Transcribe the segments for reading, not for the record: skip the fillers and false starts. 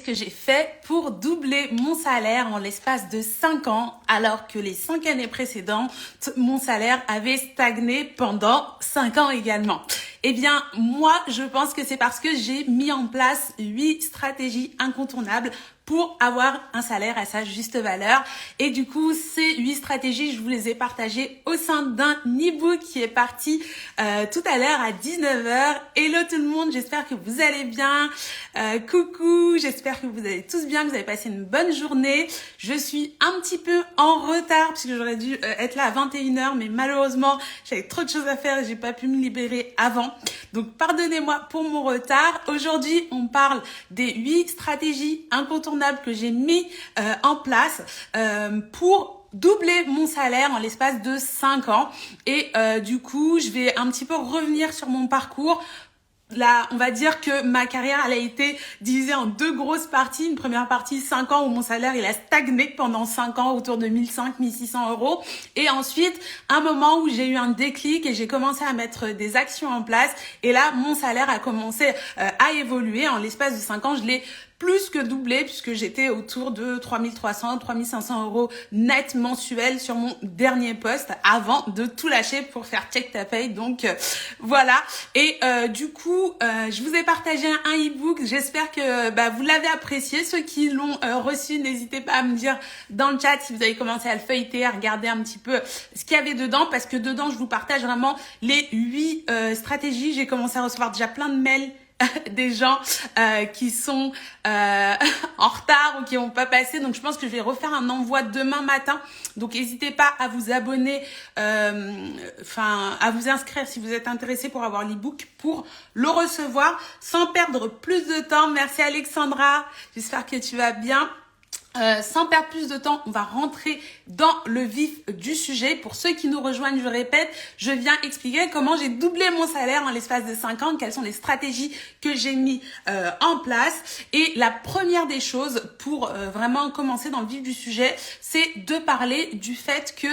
que j'ai fait pour doubler mon salaire en l'espace de 5 ans, alors que les 5 années précédentes, mon salaire avait stagné pendant 5 ans également. Eh bien, moi, je pense que c'est parce que j'ai mis en place 8 stratégies incontournables pour avoir un salaire à sa juste valeur. Et du coup, ces 8 stratégies, je vous les ai partagées au sein d'un e-book qui est parti tout à l'heure à 19h. Hello tout le monde, j'espère que vous allez bien. Coucou, j'espère que vous allez tous bien, que vous avez passé une bonne journée. Je suis un petit peu en retard puisque j'aurais dû être là à 21h, mais malheureusement, j'avais trop de choses à faire et j'ai pas pu me libérer avant. Donc, pardonnez-moi pour mon retard. Aujourd'hui, on parle des 8 stratégies incontournables que j'ai mis en place pour doubler mon salaire en l'espace de 5 ans. Et du coup, je vais un petit peu revenir sur mon parcours. Là, on va dire que ma carrière, elle a été divisée en 2 grosses parties. Une première partie, 5 ans, où mon salaire, il a stagné pendant 5 ans, autour de 1500-1600 euros. Et ensuite, un moment où j'ai eu un déclic et j'ai commencé à mettre des actions en place. Et là, mon salaire a commencé à évoluer. En l'espace de 5 ans, je l'ai plus que doublé puisque j'étais autour de 3300, 3500 euros net mensuels sur mon dernier poste avant de tout lâcher pour faire check ta paye. Donc voilà. Et du coup, je vous ai partagé un e-book. J'espère que vous l'avez apprécié. Ceux qui l'ont reçu, n'hésitez pas à me dire dans le chat si vous avez commencé à le feuilleter, à regarder un petit peu ce qu'il y avait dedans, parce que dedans, je vous partage vraiment les 8 stratégies. J'ai commencé à recevoir déjà plein de mails des gens qui sont en retard ou qui n'ont pas passé. Donc, je pense que je vais refaire un envoi demain matin. Donc, n'hésitez pas à vous abonner, à vous inscrire si vous êtes intéressé pour avoir l'e-book, pour le recevoir sans perdre plus de temps. Merci Alexandra, j'espère que tu vas bien. Sans perdre plus de temps, on va rentrer dans le vif du sujet. Pour ceux qui nous rejoignent, je répète, je viens expliquer comment j'ai doublé mon salaire en l'espace de 5 ans, quelles sont les stratégies que j'ai mis en place. Et la première des choses pour vraiment commencer dans le vif du sujet, c'est de parler du fait que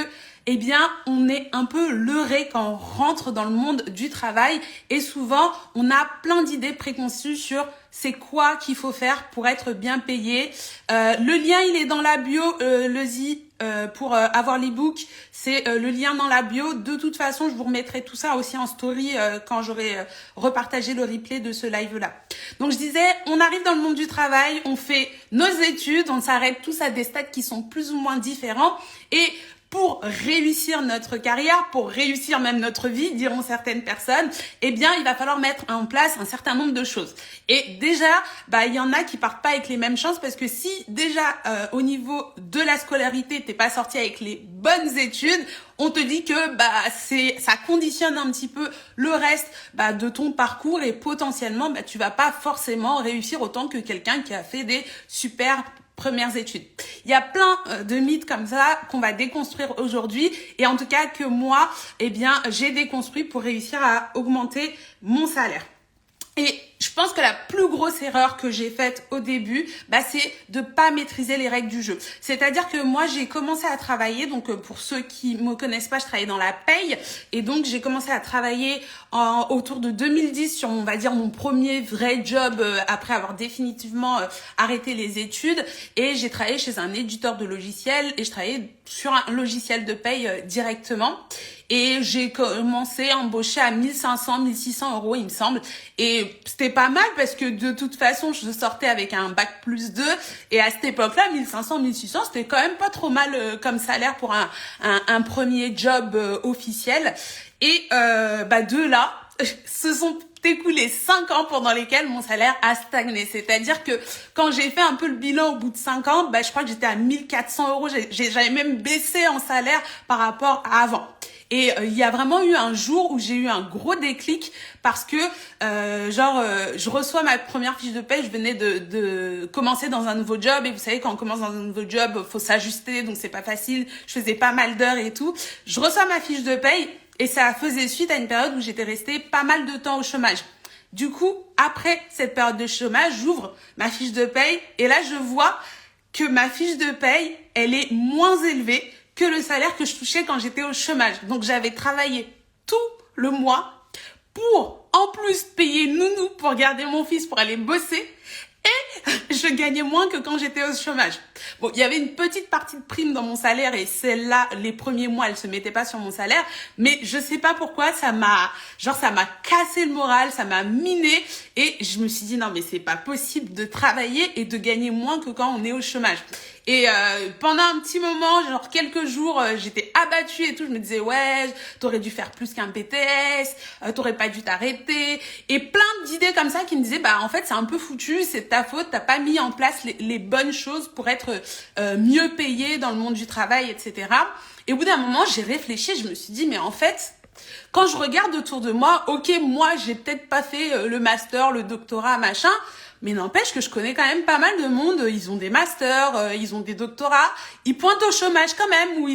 on est un peu leurré quand on rentre dans le monde du travail et souvent, on a plein d'idées préconçues sur c'est quoi qu'il faut faire pour être bien payé. Le lien, il est dans la bio, pour avoir l'e-book, c'est le lien dans la bio. De toute façon, je vous remettrai tout ça aussi en story quand j'aurai repartagé le replay de ce live-là. Donc, je disais, on arrive dans le monde du travail, on fait nos études, on s'arrête tous à des stades qui sont plus ou moins différents et pour réussir notre carrière, pour réussir même notre vie, diront certaines personnes, il va falloir mettre en place un certain nombre de choses. Et déjà, il y en a qui partent pas avec les mêmes chances parce que si déjà au niveau de la scolarité, t'es pas sorti avec les bonnes études, on te dit que ça conditionne un petit peu le reste de ton parcours et potentiellement tu vas pas forcément réussir autant que quelqu'un qui a fait des super premières études. Il y a plein de mythes comme ça qu'on va déconstruire aujourd'hui et en tout cas que moi, j'ai déconstruit pour réussir à augmenter mon salaire. Et je pense que la plus grosse erreur que j'ai faite au début, c'est de pas maîtriser les règles du jeu. C'est-à-dire que moi, j'ai commencé à travailler, donc pour ceux qui me connaissent pas, je travaillais dans la paye, et donc j'ai commencé à travailler autour de 2010 sur, on va dire, mon premier vrai job après avoir définitivement arrêté les études, et j'ai travaillé chez un éditeur de logiciels, et je travaillais sur un logiciel de paye directement. Et j'ai commencé à embaucher à 1500, 1600 euros, il me semble. Et c'était pas mal parce que de toute façon, je sortais avec un bac plus 2. Et à cette époque-là, 1500, 1600, c'était quand même pas trop mal comme salaire pour un premier job officiel. Et de là, se sont écoulés 5 ans pendant lesquels mon salaire a stagné. C'est-à-dire que quand j'ai fait un peu le bilan au bout de 5 ans, je crois que j'étais à 1400 euros. J'avais même baissé en salaire par rapport à avant. Et il y a vraiment eu un jour où j'ai eu un gros déclic parce que je reçois ma première fiche de paie, je venais de commencer dans un nouveau job et vous savez quand on commence dans un nouveau job, faut s'ajuster donc c'est pas facile, je faisais pas mal d'heures et tout. Je reçois ma fiche de paie et ça faisait suite à une période où j'étais restée pas mal de temps au chômage. Du coup, après cette période de chômage, j'ouvre ma fiche de paie et là je vois que ma fiche de paie, elle est moins élevée que le salaire que je touchais quand j'étais au chômage. Donc, j'avais travaillé tout le mois pour, en plus, payer nounou pour garder mon fils pour aller bosser et je gagnais moins que quand j'étais au chômage. Bon, il y avait une petite partie de prime dans mon salaire et celle-là, les premiers mois, elle se mettait pas sur mon salaire. Mais je sais pas pourquoi, ça m'a cassé le moral, ça m'a miné et je me suis dit non mais c'est pas possible de travailler et de gagner moins que quand on est au chômage. Et pendant un petit moment, genre quelques jours, j'étais abattue et tout. Je me disais ouais, t'aurais dû faire plus qu'un BTS, t'aurais pas dû t'arrêter. Et plein d'idées comme ça qui me disaient bah en fait c'est un peu foutu, c'est de ta faute, t'as pas mis en place les bonnes choses pour être mieux payé dans le monde du travail, etc. Et au bout d'un moment, j'ai réfléchi, je me suis dit mais en fait, quand je regarde autour de moi, ok, moi j'ai peut-être pas fait le master, le doctorat, machin. Mais n'empêche que je connais quand même pas mal de monde, ils ont des masters, ils ont des doctorats, ils pointent au chômage quand même, où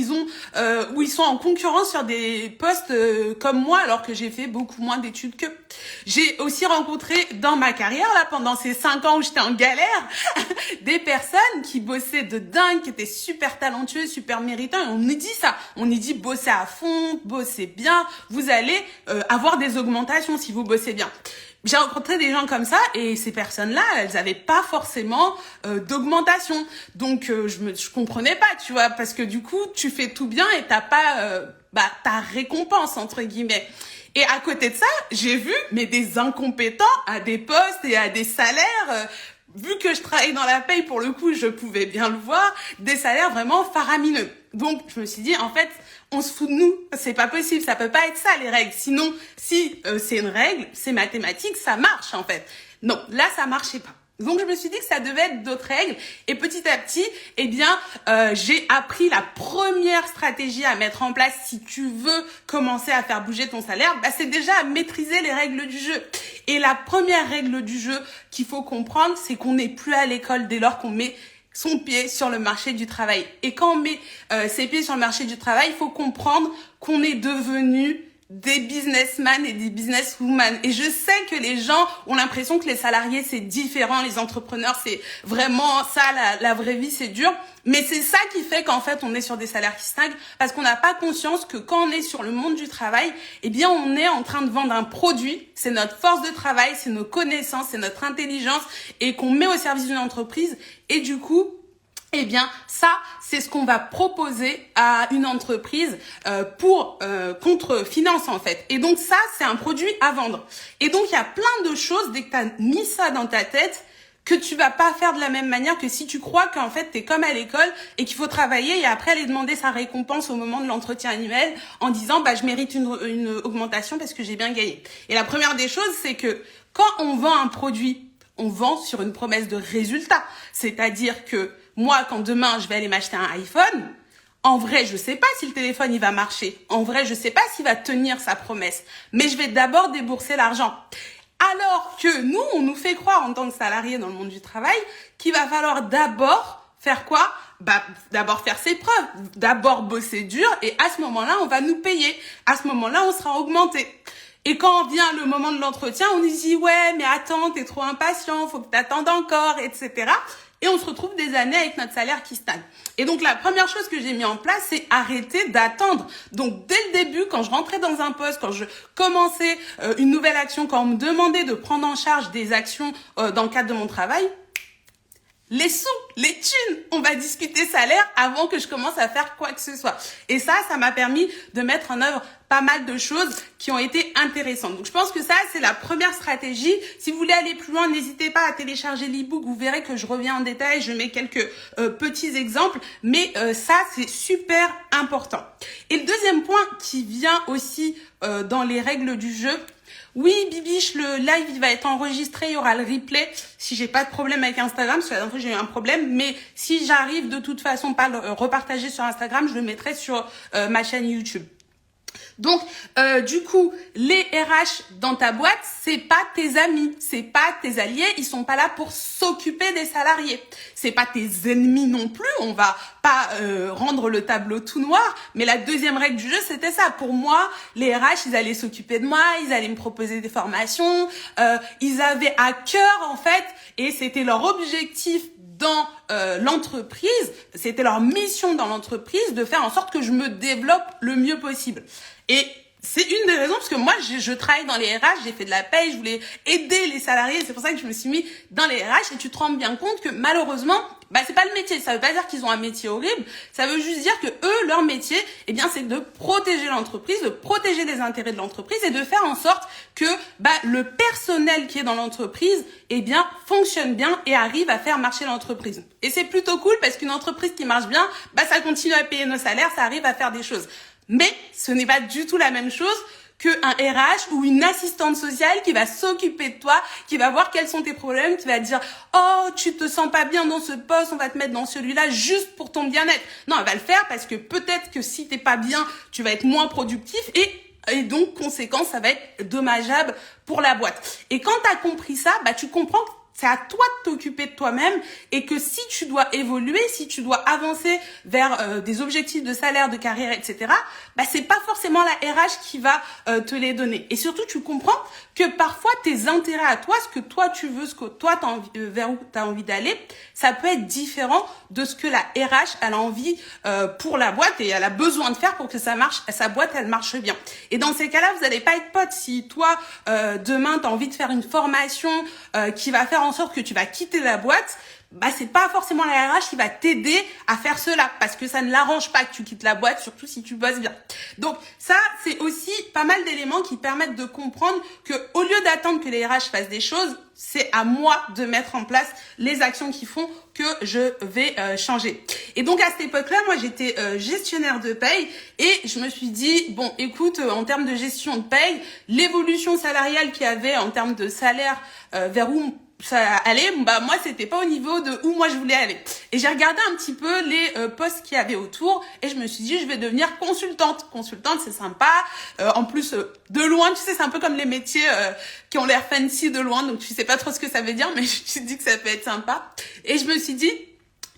ils sont en concurrence sur des postes comme moi, alors que j'ai fait beaucoup moins d'études qu'eux. J'ai aussi rencontré dans ma carrière, là, pendant ces 5 ans où j'étais en galère, des personnes qui bossaient de dingue, qui étaient super talentueux, super méritants, et on nous dit ça. On nous dit bossez à fond, bossez bien, vous allez avoir des augmentations si vous bossez bien. J'ai rencontré des gens comme ça et ces personnes-là, elles avaient pas forcément d'augmentation. Donc je comprenais pas, tu vois, parce que du coup, tu fais tout bien et t'as pas ta récompense entre guillemets. Et à côté de ça, j'ai vu mais des incompétents à des postes et à des salaires vu que je travaille dans la paye, pour le coup, je pouvais bien le voir, des salaires vraiment faramineux. Donc, je me suis dit, en fait, on se fout de nous. C'est pas possible, ça peut pas être ça, les règles. Sinon, si c'est une règle, c'est mathématique, ça marche, en fait. Non, là, ça marchait pas. Donc, je me suis dit que ça devait être d'autres règles. Et petit à petit, eh bien, j'ai appris la première stratégie à mettre en place si tu veux commencer à faire bouger ton salaire. C'est déjà à maîtriser les règles du jeu. Et la première règle du jeu qu'il faut comprendre, c'est qu'on n'est plus à l'école dès lors qu'on met son pied sur le marché du travail. Et quand on met ses pieds sur le marché du travail, il faut comprendre qu'on est devenu des businessmen et des businesswomen. Et je sais que les gens ont l'impression que les salariés, c'est différent, les entrepreneurs, c'est vraiment ça, la vraie vie, c'est dur. Mais c'est ça qui fait qu'en fait, on est sur des salaires qui stagnent parce qu'on n'a pas conscience que quand on est sur le monde du travail, eh bien, on est en train de vendre un produit. C'est notre force de travail, c'est nos connaissances, c'est notre intelligence et qu'on met au service d'une entreprise. Et du coup, eh bien, ça, c'est ce qu'on va proposer à une entreprise contre finance, en fait. Et donc, ça, c'est un produit à vendre. Et donc, il y a plein de choses, dès que tu as mis ça dans ta tête, que tu vas pas faire de la même manière que si tu crois qu'en fait, tu es comme à l'école et qu'il faut travailler et après aller demander sa récompense au moment de l'entretien annuel en disant je mérite une augmentation parce que j'ai bien gagné. Et la première des choses, c'est que quand on vend un produit, on vend sur une promesse de résultat. C'est-à-dire que moi, quand demain, je vais aller m'acheter un iPhone, en vrai, je sais pas si le téléphone, il va marcher. En vrai, je sais pas s'il va tenir sa promesse. Mais je vais d'abord débourser l'argent. Alors que nous, on nous fait croire en tant que salariés dans le monde du travail qu'il va falloir d'abord faire quoi ? D'abord faire ses preuves, d'abord bosser dur et à ce moment-là, on va nous payer. À ce moment-là, on sera augmenté. Et quand vient le moment de l'entretien, on nous dit « Ouais, mais attends, t'es trop impatient, faut que t'attendes encore, etc. » Et on se retrouve des années avec notre salaire qui stagne. Et donc, la première chose que j'ai mis en place, c'est arrêter d'attendre. Donc, dès le début, quand je rentrais dans un poste, quand je commençais une nouvelle action, quand on me demandait de prendre en charge des actions dans le cadre de mon travail, les sous, les thunes, on va discuter salaire avant que je commence à faire quoi que ce soit. Et ça m'a permis de mettre en œuvre pas mal de choses qui ont été intéressantes. Donc, je pense que ça, c'est la première stratégie. Si vous voulez aller plus loin, n'hésitez pas à télécharger l'e-book. Vous verrez que je reviens en détail. Je mets quelques petits exemples. Mais ça, c'est super important. Et le deuxième point qui vient aussi dans les règles du jeu, oui, Bibiche, le live, il va être enregistré, il y aura le replay. Si j'ai pas de problème avec Instagram, parce que la dernière fois, j'ai eu un problème, mais si j'arrive de toute façon pas le repartager sur Instagram, je le mettrai sur ma chaîne YouTube. Donc, du coup, les RH dans ta boîte, c'est pas tes amis, c'est pas tes alliés, ils sont pas là pour s'occuper des salariés. C'est pas tes ennemis non plus, on va pas rendre le tableau tout noir, mais la deuxième règle du jeu, c'était ça. Pour moi, les RH, ils allaient s'occuper de moi, ils allaient me proposer des formations, ils avaient à cœur, en fait, et c'était leur objectif dans l'entreprise, c'était leur mission dans l'entreprise de faire en sorte que je me développe le mieux possible. Et c'est une des raisons parce que moi je travaille dans les RH, j'ai fait de la paye, je voulais aider les salariés, c'est pour ça que je me suis mis dans les RH et tu te rends bien compte que malheureusement c'est pas le métier, ça veut pas dire qu'ils ont un métier horrible, ça veut juste dire que eux leur métier c'est de protéger l'entreprise, de protéger les intérêts de l'entreprise et de faire en sorte que le personnel qui est dans l'entreprise fonctionne bien et arrive à faire marcher l'entreprise. Et c'est plutôt cool parce qu'une entreprise qui marche bien, ça continue à payer nos salaires, ça arrive à faire des choses. Mais ce n'est pas du tout la même chose qu'un RH ou une assistante sociale qui va s'occuper de toi, qui va voir quels sont tes problèmes, qui va te dire « Oh, tu te sens pas bien dans ce poste, on va te mettre dans celui-là juste pour ton bien-être. » Non, elle va le faire parce que peut-être que si t'es pas bien, tu vas être moins productif et donc, conséquence, ça va être dommageable pour la boîte. Et quand tu as compris ça, tu comprends que c'est à toi de t'occuper de toi-même et que si tu dois évoluer, si tu dois avancer vers des objectifs de salaire, de carrière, etc., c'est pas forcément la RH qui va te les donner. Et surtout, tu comprends que parfois tes intérêts à toi, ce que toi tu veux, ce que toi t'as envie, vers où tu as envie d'aller, ça peut être différent de ce que la RH elle a envie pour la boîte et elle a besoin de faire pour que ça marche, sa boîte elle marche bien. Et dans ces cas-là, vous n'allez pas être potes. Si toi demain tu as envie de faire une formation qui va faire en sorte que tu vas quitter la boîte, c'est pas forcément la RH qui va t'aider à faire cela parce que ça ne l'arrange pas que tu quittes la boîte, surtout si tu bosses bien. Donc ça, c'est aussi pas mal d'éléments qui permettent de comprendre que au lieu d'attendre que les RH fassent des choses, c'est à moi de mettre en place les actions qui font que je vais changer. Et donc à cette époque-là, moi j'étais gestionnaire de paye et je me suis dit bon, écoute, en termes de gestion de paye, l'évolution salariale qu'il y avait en termes de salaire vers où ça allait, moi c'était pas au niveau de où moi je voulais aller. Et j'ai regardé un petit peu les postes qu'il y avait autour et je me suis dit je vais devenir consultante. Consultante c'est sympa, en plus de loin tu sais c'est un peu comme les métiers qui ont l'air fancy de loin, donc tu sais pas trop ce que ça veut dire mais je te dis que ça peut être sympa. Et je me suis dit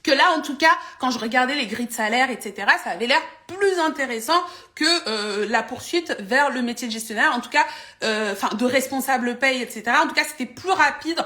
que là, en tout cas, quand je regardais les grilles de salaire, etc., ça avait l'air plus intéressant que la poursuite vers le métier de gestionnaire, en tout cas, de responsable paye, etc. En tout cas, c'était plus rapide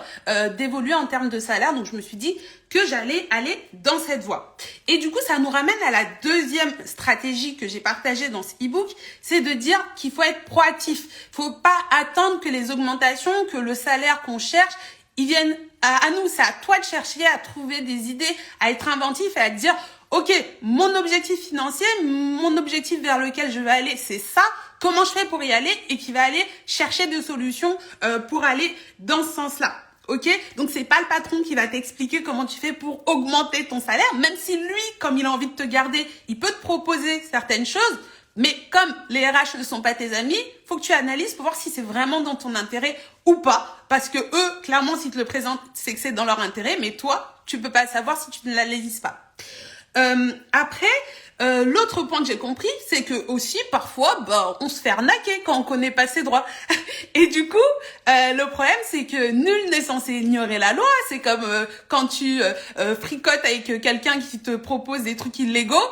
d'évoluer en termes de salaire. Donc, je me suis dit que j'allais aller dans cette voie. Et du coup, ça nous ramène à la deuxième stratégie que j'ai partagée dans ce e-book, c'est de dire qu'il faut être proactif. Faut pas attendre que les augmentations, que le salaire qu'on cherche, ils viennent à nous. C'est à toi de chercher, à trouver des idées, à être inventif et à te dire ok, mon objectif financier, mon objectif vers lequel je vais aller, c'est ça. Comment je fais pour y aller et qui va aller chercher des solutions pour aller dans ce sens-là. Ok, donc c'est pas le patron qui va t'expliquer comment tu fais pour augmenter ton salaire, même si lui, comme il a envie de te garder, il peut te proposer certaines choses. Mais comme les RH ne sont pas tes amis, faut que tu analyses pour voir si c'est vraiment dans ton intérêt ou pas. Parce que eux, clairement, s'ils te le présentent, c'est que c'est dans leur intérêt. Mais toi, tu peux pas savoir si tu ne l'analyses pas. Après, l'autre point que j'ai compris, c'est que aussi, parfois, on se fait arnaquer quand on connaît pas ses droits. Et du coup, le problème, c'est que nul n'est censé ignorer la loi. C'est comme quand tu fricotes avec quelqu'un qui te propose des trucs illégaux.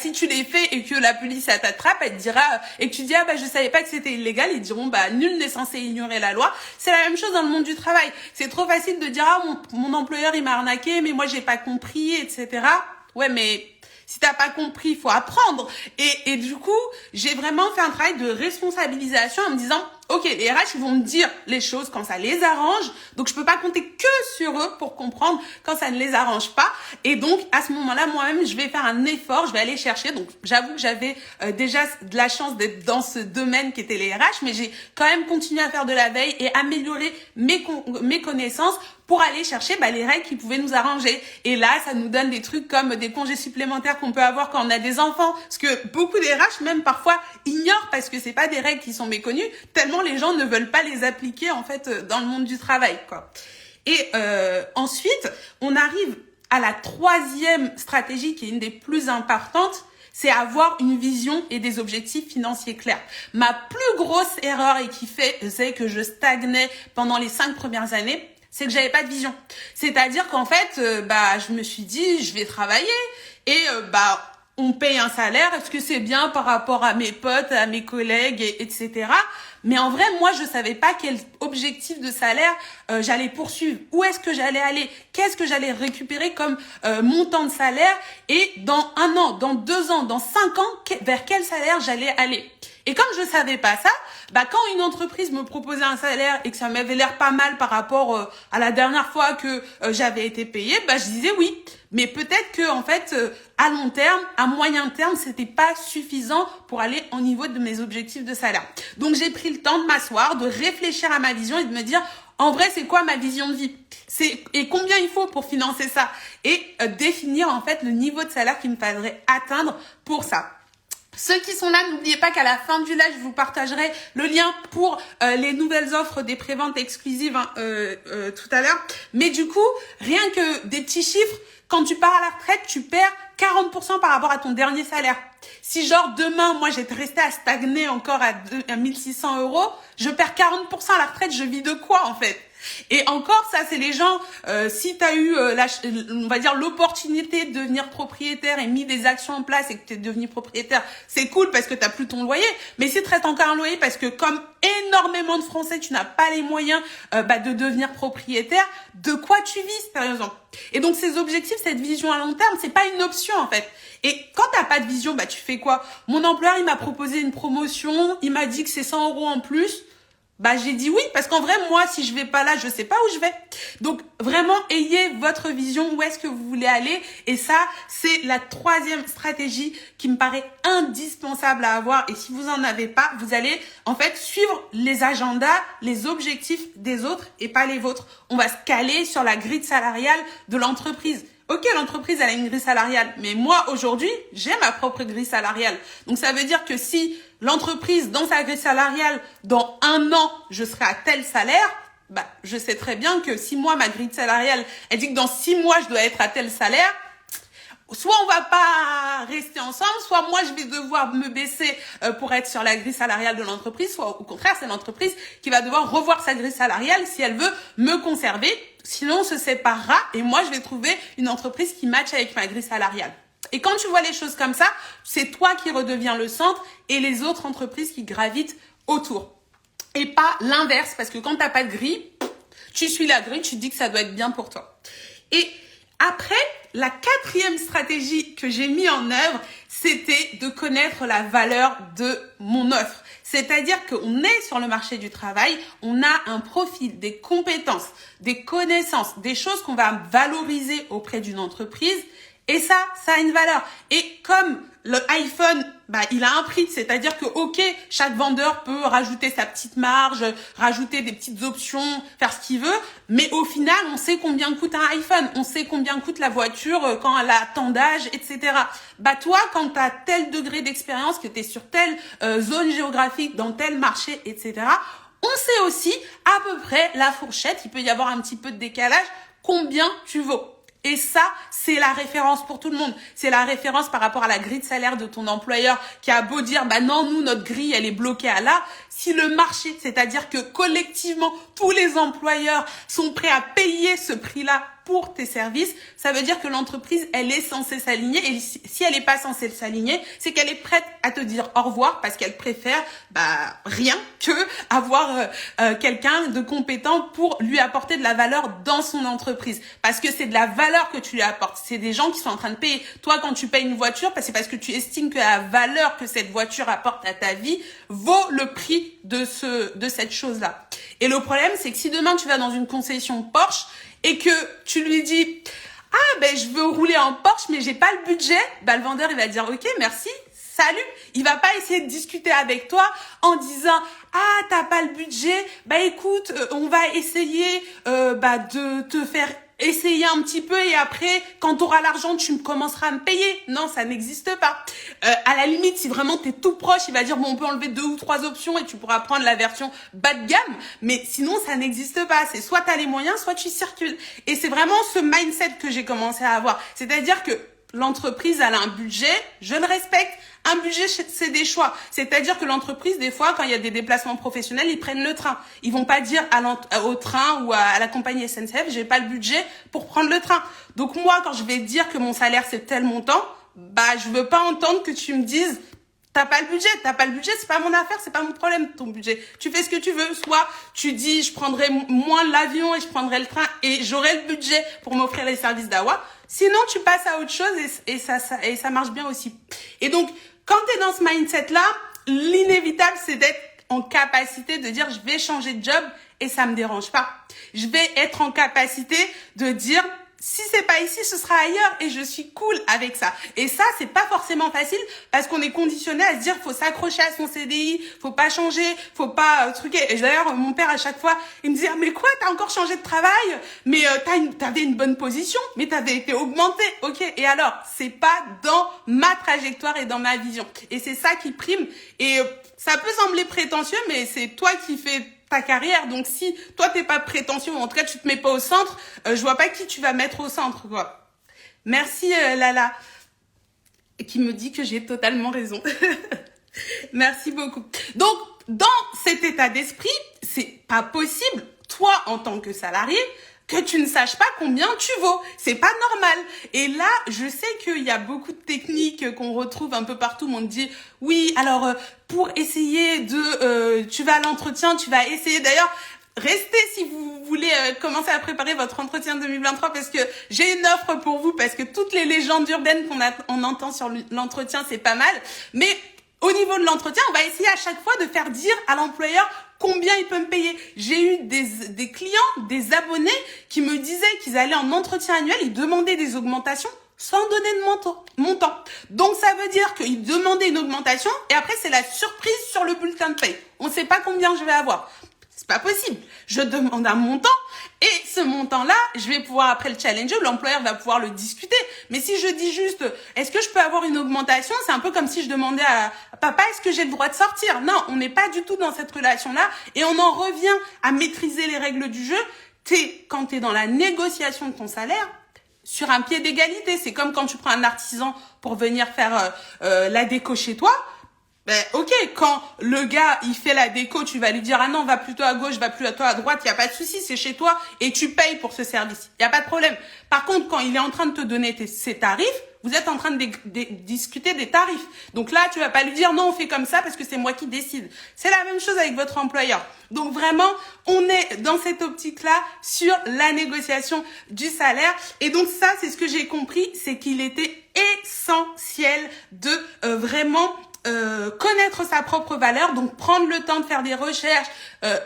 Si tu les fais et que la police t'attrape, elle te dira, et que tu dis, je savais pas que c'était illégal, ils diront, nul n'est censé ignorer la loi. C'est la même chose dans le monde du travail. C'est trop facile de dire, mon employeur, il m'a arnaqué, mais moi, j'ai pas compris, etc. Ouais, mais si t'as pas compris, il faut apprendre. Et du coup, j'ai vraiment fait un travail de responsabilisation en me disant, ok, les RH, ils vont me dire les choses quand ça les arrange. Donc, je peux pas compter que sur eux pour comprendre quand ça ne les arrange pas. Et donc, à ce moment-là, moi-même, je vais faire un effort, je vais aller chercher. Donc, j'avoue que j'avais déjà de la chance d'être dans ce domaine qui était les RH, mais j'ai quand même continué à faire de la veille et améliorer mes connaissances pour aller chercher les règles qui pouvaient nous arranger. Et là, ça nous donne des trucs comme des congés supplémentaires qu'on peut avoir quand on a des enfants. Parce que beaucoup des RH, même parfois, ignorent parce que c'est pas des règles qui sont méconnues, tellement les gens ne veulent pas les appliquer en fait dans le monde du travail, quoi. Et ensuite, on arrive à la troisième stratégie qui est une des plus importantes, c'est avoir une vision et des objectifs financiers clairs. Ma plus grosse erreur et qui faisait que je stagnais pendant les 5 premières années, c'est que j'avais pas de vision. C'est-à-dire qu'en fait, je me suis dit, je vais travailler et on paye un salaire. Est-ce que c'est bien par rapport à mes potes, à mes collègues, etc. Mais en vrai, moi, je savais pas quel objectif de salaire j'allais poursuivre. Où est-ce que j'allais aller? Qu'est-ce que j'allais récupérer comme montant de salaire? Et dans 1 an, dans 2 ans, dans 5 ans, vers quel salaire j'allais aller? Et comme je savais pas ça, bah quand une entreprise me proposait un salaire et que ça m'avait l'air pas mal par rapport à la dernière fois que j'avais été payée, bah je disais oui. Mais peut-être que en fait à long terme, à moyen terme, c'était pas suffisant pour aller au niveau de mes objectifs de salaire. Donc j'ai pris le temps de m'asseoir, de réfléchir à ma vision et de me dire en vrai c'est quoi ma vision de vie, et combien il faut pour financer ça, et définir en fait le niveau de salaire qu'il me faudrait atteindre pour ça. Ceux qui sont là, n'oubliez pas qu'à la fin du live, je vous partagerai le lien pour les nouvelles offres des préventes exclusives tout à l'heure. Mais du coup, rien que des petits chiffres, quand tu pars à la retraite, tu perds 40% par rapport à ton dernier salaire. Si genre demain, moi j'étais restée à stagner encore à 1600 €, je perds 40% à la retraite, je vis de quoi en fait? Et encore, ça, c'est les gens, si tu as eu, on va dire, l'opportunité de devenir propriétaire et mis des actions en place et que tu es devenu propriétaire, c'est cool parce que tu n'as plus ton loyer. Mais si tu restes encore un loyer parce que comme énormément de Français, tu n'as pas les moyens de devenir propriétaire, de quoi tu vis, sérieusement? Et donc, ces objectifs, cette vision à long terme, c'est pas une option, en fait. Et quand t'as pas de vision, tu fais quoi? Mon employeur, il m'a proposé une promotion, il m'a dit que c'est 100 € en plus. J'ai dit oui, parce qu'en vrai, moi, si je vais pas là, je sais pas où je vais. Donc, vraiment, ayez votre vision, où est-ce que vous voulez aller. Et ça, c'est la troisième stratégie qui me paraît indispensable à avoir. Et si vous en avez pas, vous allez, en fait, suivre les agendas, les objectifs des autres et pas les vôtres. On va se caler sur la grille salariale de l'entreprise. Ok, l'entreprise, elle a une grille salariale, mais moi, aujourd'hui, j'ai ma propre grille salariale. Donc, ça veut dire que si l'entreprise, dans sa grille salariale, dans 1 an, je serai à tel salaire, je sais très bien que si moi, ma grille salariale, elle dit que dans 6 mois, je dois être à tel salaire, soit on va pas rester ensemble, soit moi, je vais devoir me baisser pour être sur la grille salariale de l'entreprise, soit au contraire, c'est l'entreprise qui va devoir revoir sa grille salariale si elle veut me conserver. Sinon, on se séparera et moi, je vais trouver une entreprise qui matche avec ma grille salariale. Et quand tu vois les choses comme ça, c'est toi qui redeviens le centre et les autres entreprises qui gravitent autour. Et pas l'inverse, parce que quand tu n'as pas de grille, tu suis la grille, tu dis que ça doit être bien pour toi. Et après, la 4e stratégie que j'ai mis en œuvre, c'était de connaître la valeur de mon offre. C'est-à-dire qu'on est sur le marché du travail, on a un profil, des compétences, des connaissances, des choses qu'on va valoriser auprès d'une entreprise. Et ça a une valeur. Et comme le iPhone, il a un prix, c'est-à-dire que ok, chaque vendeur peut rajouter sa petite marge, rajouter des petites options, faire ce qu'il veut, mais au final, on sait combien coûte un iPhone, on sait combien coûte la voiture quand elle a tant d'âge, etc. Toi, quand tu as tel degré d'expérience, que tu es sur telle zone géographique, dans tel marché, etc., on sait aussi à peu près la fourchette, il peut y avoir un petit peu de décalage, combien tu vaux. Et ça, c'est la référence pour tout le monde. C'est la référence par rapport à la grille de salaire de ton employeur qui a beau dire, non, nous, notre grille, elle est bloquée à là. Si le marché, c'est-à-dire que collectivement, tous les employeurs sont prêts à payer ce prix-là pour tes services, ça veut dire que l'entreprise, elle est censée s'aligner. Et si elle n'est pas censée s'aligner, c'est qu'elle est prête à te dire au revoir parce qu'elle préfère rien que avoir quelqu'un de compétent pour lui apporter de la valeur dans son entreprise. Parce que c'est de la valeur que tu lui apportes. C'est des gens qui sont en train de payer. Toi, quand tu payes une voiture, c'est parce que tu estimes que la valeur que cette voiture apporte à ta vie vaut le prix de cette chose-là. Et le problème, c'est que si demain tu vas dans une concession Porsche et que tu lui dis je veux rouler en Porsche mais j'ai pas le budget, le vendeur il va dire ok merci, salut. Il va pas essayer de discuter avec toi en disant t'as pas le budget, écoute on va essayer de te faire essayer un petit peu et après quand tu auras l'argent tu commenceras à me payer. Non, ça n'existe pas. À la limite, si vraiment tu es tout proche, il va dire on peut enlever 2 ou 3 options et tu pourras prendre la version bas de gamme, mais sinon ça n'existe pas. C'est soit tu as les moyens, soit tu circules. Et c'est vraiment ce mindset que j'ai commencé à avoir. C'est-à-dire que l'entreprise, elle a un budget, je le respecte. Un budget, c'est des choix. C'est-à-dire que l'entreprise, des fois, quand il y a des déplacements professionnels, ils prennent le train. Ils vont pas dire au train ou à la compagnie SNCF, j'ai pas le budget pour prendre le train. Donc moi, quand je vais dire que mon salaire, c'est tel montant, je veux pas entendre que tu me dises t'as pas le budget, c'est pas mon affaire, c'est pas mon problème, ton budget. Tu fais ce que tu veux. Soit tu dis, je prendrai moins l'avion et je prendrai le train et j'aurai le budget pour m'offrir les services d'Awa. Sinon, tu passes à autre chose et ça marche bien aussi. Et donc, quand tu es dans ce mindset-là, l'inévitable, c'est d'être en capacité de dire je vais changer de job et ça me dérange pas. Je vais être en capacité de dire si c'est pas ici, ce sera ailleurs et je suis cool avec ça. Et ça, c'est pas forcément facile parce qu'on est conditionné à se dire faut s'accrocher à son CDI, faut pas changer, faut pas truquer. Et d'ailleurs, mon père à chaque fois, il me disait mais quoi, t'as encore changé de travail? Mais t'avais une bonne position, mais t'avais été augmenté. OK. Et alors, c'est pas dans ma trajectoire et dans ma vision. Et c'est ça qui prime. Et ça peut sembler prétentieux, mais c'est toi qui fais ta carrière. Donc si toi t'es pas prétentieux, ou en tout cas tu te mets pas au centre, je vois pas qui tu vas mettre au centre, quoi. Merci Lala, qui me dit que j'ai totalement raison. Merci beaucoup. Donc dans cet état d'esprit, c'est pas possible, toi en tant que salarié, que tu ne saches pas combien tu vaux. C'est pas normal. Et là, je sais qu'il y a beaucoup de techniques qu'on retrouve un peu partout. On me dit, oui, alors, pour essayer tu vas à l'entretien, tu vas essayer. D'ailleurs, restez si vous voulez commencer à préparer votre entretien 2023 parce que j'ai une offre pour vous parce que toutes les légendes urbaines qu'on entend sur l'entretien, c'est pas mal. Mais au niveau de l'entretien, on va essayer à chaque fois de faire dire à l'employeur combien il peut me payer. J'ai eu des clients, des abonnés qui me disaient qu'ils allaient en entretien annuel, ils demandaient des augmentations sans donner de montant. Donc ça veut dire qu'ils demandaient une augmentation et après c'est la surprise sur le bulletin de paye. On ne sait pas combien je vais avoir. C'est pas possible. Je demande un montant et ce montant-là, je vais pouvoir après le challenger, l'employeur va pouvoir le discuter. Mais si je dis juste, est-ce que je peux avoir une augmentation? C'est un peu comme si je demandais à papa, est-ce que j'ai le droit de sortir? Non, on n'est pas du tout dans cette relation-là et on en revient à maîtriser les règles du jeu. Quand t'es dans la négociation de ton salaire, sur un pied d'égalité. C'est comme quand tu prends un artisan pour venir faire la déco chez toi. Ben, ok, quand le gars, il fait la déco, tu vas lui dire, ah non, va plutôt à gauche, va plutôt à droite, il n'y a pas de souci, c'est chez toi et tu payes pour ce service. Il n'y a pas de problème. Par contre, quand il est en train de te donner ses tarifs, vous êtes en train de discuter des tarifs. Donc là, tu vas pas lui dire, non, on fait comme ça parce que c'est moi qui décide. C'est la même chose avec votre employeur. Donc vraiment, on est dans cette optique-là sur la négociation du salaire. Et donc ça, c'est ce que j'ai compris, c'est qu'il était essentiel de vraiment connaître sa propre valeur, donc prendre le temps de faire des recherches,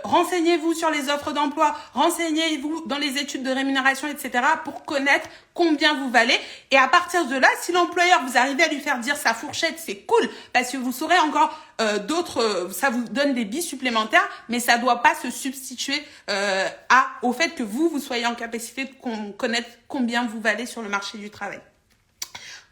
renseignez-vous sur les offres d'emploi, renseignez-vous dans les études de rémunération, etc. pour connaître combien vous valez. Et à partir de là, si l'employeur, vous arrivez à lui faire dire sa fourchette, c'est cool, parce que vous saurez encore ça vous donne des billes supplémentaires, mais ça doit pas se substituer au fait que vous soyez en capacité de connaître combien vous valez sur le marché du travail.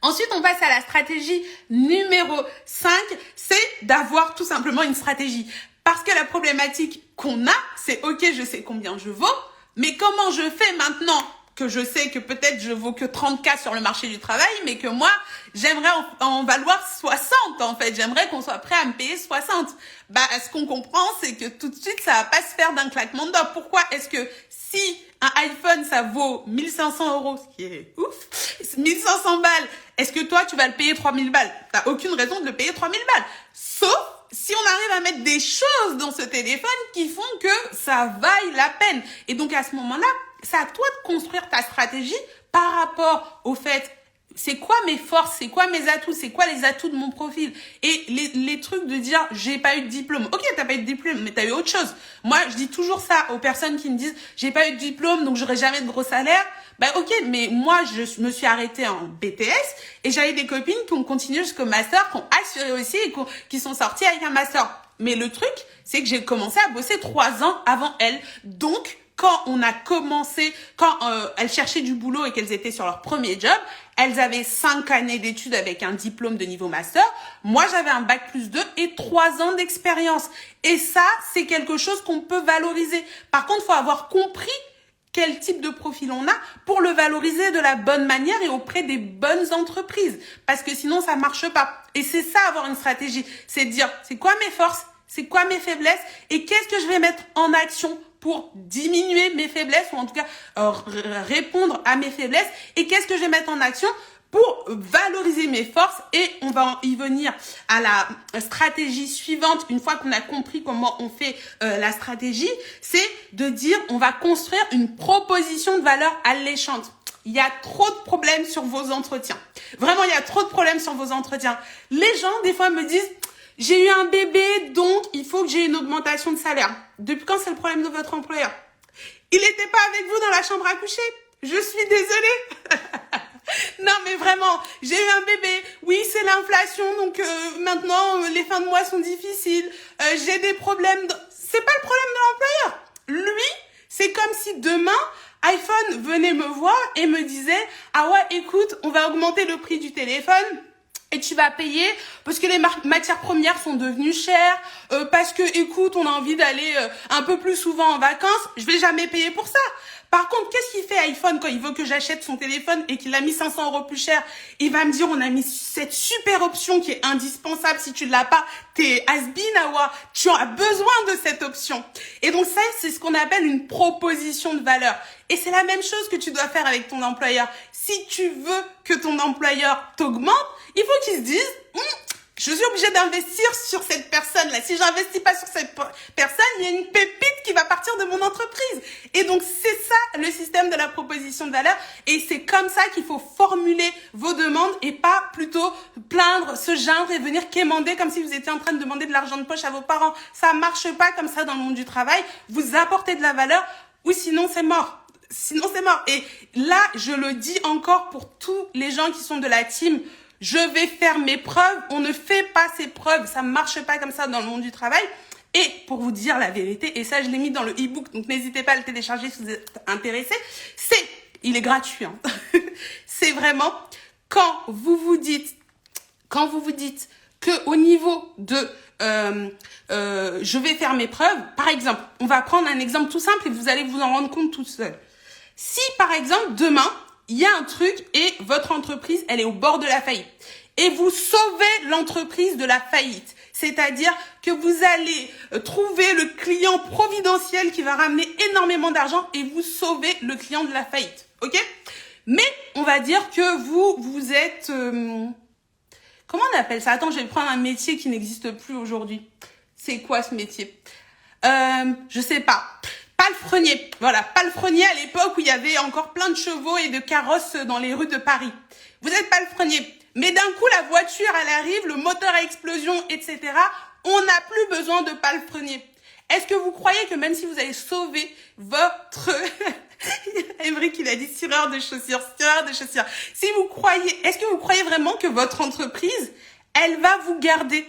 Ensuite, on passe à la stratégie numéro 5, c'est d'avoir tout simplement une stratégie. Parce que la problématique qu'on a, c'est ok, je sais combien je vaux, mais comment je fais maintenant que je sais que peut-être je vaux que 30K sur le marché du travail, mais que moi, j'aimerais en valoir 60 en fait. J'aimerais qu'on soit prêt à me payer 60. Ce qu'on comprend, c'est que tout de suite, ça va pas se faire d'un claquement de doigts. Pourquoi est-ce que si un iPhone, ça vaut 1500 €, ce qui est ouf, 1500 balles, est-ce que toi, tu vas le payer 3000 balles? T'as aucune raison de le payer 3000 balles. Sauf si on arrive à mettre des choses dans ce téléphone qui font que ça vaille la peine. Et donc, à ce moment-là, c'est à toi de construire ta stratégie par rapport au fait, c'est quoi mes forces, c'est quoi mes atouts, c'est quoi les atouts de mon profil. Et les trucs de dire, j'ai pas eu de diplôme. Ok, t'as pas eu de diplôme, mais t'as eu autre chose. Moi, je dis toujours ça aux personnes qui me disent, j'ai pas eu de diplôme, donc j'aurai jamais de gros salaire. Ok, mais moi, je me suis arrêtée en BTS et j'avais des copines qui ont continué jusqu'au master, qui ont assuré aussi et qui sont sorties avec un master. Mais le truc, c'est que j'ai commencé à bosser 3 ans avant elles. Donc, quand on a commencé, quand elles cherchaient du boulot et qu'elles étaient sur leur premier job, elles avaient 5 années d'études avec un diplôme de niveau master. Moi, j'avais un bac+2 et 3 ans d'expérience. Et ça, c'est quelque chose qu'on peut valoriser. Par contre, il faut avoir compris quel type de profil on a pour le valoriser de la bonne manière et auprès des bonnes entreprises. Parce que sinon, ça marche pas. Et c'est ça, avoir une stratégie. C'est de dire, c'est quoi mes forces? C'est quoi mes faiblesses? Et qu'est-ce que je vais mettre en action pour diminuer mes faiblesses ou en tout cas répondre à mes faiblesses? Et qu'est-ce que je vais mettre en action pour valoriser mes forces? Et on va y venir à la stratégie suivante. Une fois qu'on a compris comment on fait la stratégie, c'est de dire on va construire une proposition de valeur alléchante. Il y a trop de problèmes sur vos entretiens. Vraiment, il y a trop de problèmes sur vos entretiens. Les gens, des fois, me disent J'ai eu un bébé, donc il faut que j'ai une augmentation de salaire. Depuis quand c'est le problème de votre employeur? Il n'était pas avec vous dans la chambre à coucher? Je suis désolée. Non, mais vraiment, j'ai eu un bébé. Oui, c'est l'inflation, donc maintenant, les fins de mois sont difficiles. J'ai des problèmes. C'est pas le problème de l'employeur. Lui, c'est comme si demain, iPhone venait me voir et me disait « Ah ouais, écoute, on va augmenter le prix du téléphone. » Et tu vas payer parce que les matières premières sont devenues chères, parce que, écoute, on a envie d'aller un peu plus souvent en vacances. Je vais jamais payer pour ça. Par contre, qu'est-ce qu'il fait iPhone quand il veut que j'achète son téléphone et qu'il a mis 500 € plus cher? Il va me dire, on a mis cette super option qui est indispensable. Si tu l'as pas, t'es has-been, Awa. Tu as besoin de cette option. Et donc ça, c'est ce qu'on appelle une proposition de valeur. Et c'est la même chose que tu dois faire avec ton employeur. Si tu veux que ton employeur t'augmente, il faut qu'il se dise, je suis obligée d'investir sur cette personne-là. Si j'investis pas sur cette personne, il y a une pépite qui va partir de mon entreprise. Et donc, c'est ça le système de la proposition de valeur. Et c'est comme ça qu'il faut formuler vos demandes et pas plutôt plaindre, se geindre et venir quémander comme si vous étiez en train de demander de l'argent de poche à vos parents. Ça marche pas comme ça dans le monde du travail. Vous apportez de la valeur ou sinon c'est mort. Sinon, c'est mort. Et là, je le dis encore pour tous les gens qui sont de la team. Je vais faire mes preuves. On ne fait pas ses preuves. Ça ne marche pas comme ça dans le monde du travail. Et pour vous dire la vérité, et ça, je l'ai mis dans le e-book, donc n'hésitez pas à le télécharger si vous êtes intéressé. Il est gratuit, hein. C'est vraiment quand vous vous dites que au niveau de je vais faire mes preuves. Par exemple, on va prendre un exemple tout simple et vous allez vous en rendre compte tout seul. Si par exemple demain il y a un truc et votre entreprise elle est au bord de la faillite et vous sauvez l'entreprise de la faillite, c'est-à-dire que vous allez trouver le client providentiel qui va ramener énormément d'argent et vous sauvez le client de la faillite, ok? Mais on va dire que vous êtes comment on appelle ça? Attends, je vais prendre un métier qui n'existe plus aujourd'hui. C'est quoi ce métier? Je sais pas. Palefrenier. Voilà, palefrenier à l'époque où il y avait encore plein de chevaux et de carrosses dans les rues de Paris. Vous êtes palefrenier. Mais d'un coup, la voiture, elle arrive, le moteur à explosion, etc. On n'a plus besoin de palefrenier. Est-ce que vous croyez que même si vous avez sauvé votre... Émeric, il a dit tireur de chaussures. Si vous croyez, est-ce que vous croyez vraiment que votre entreprise, elle va vous garder?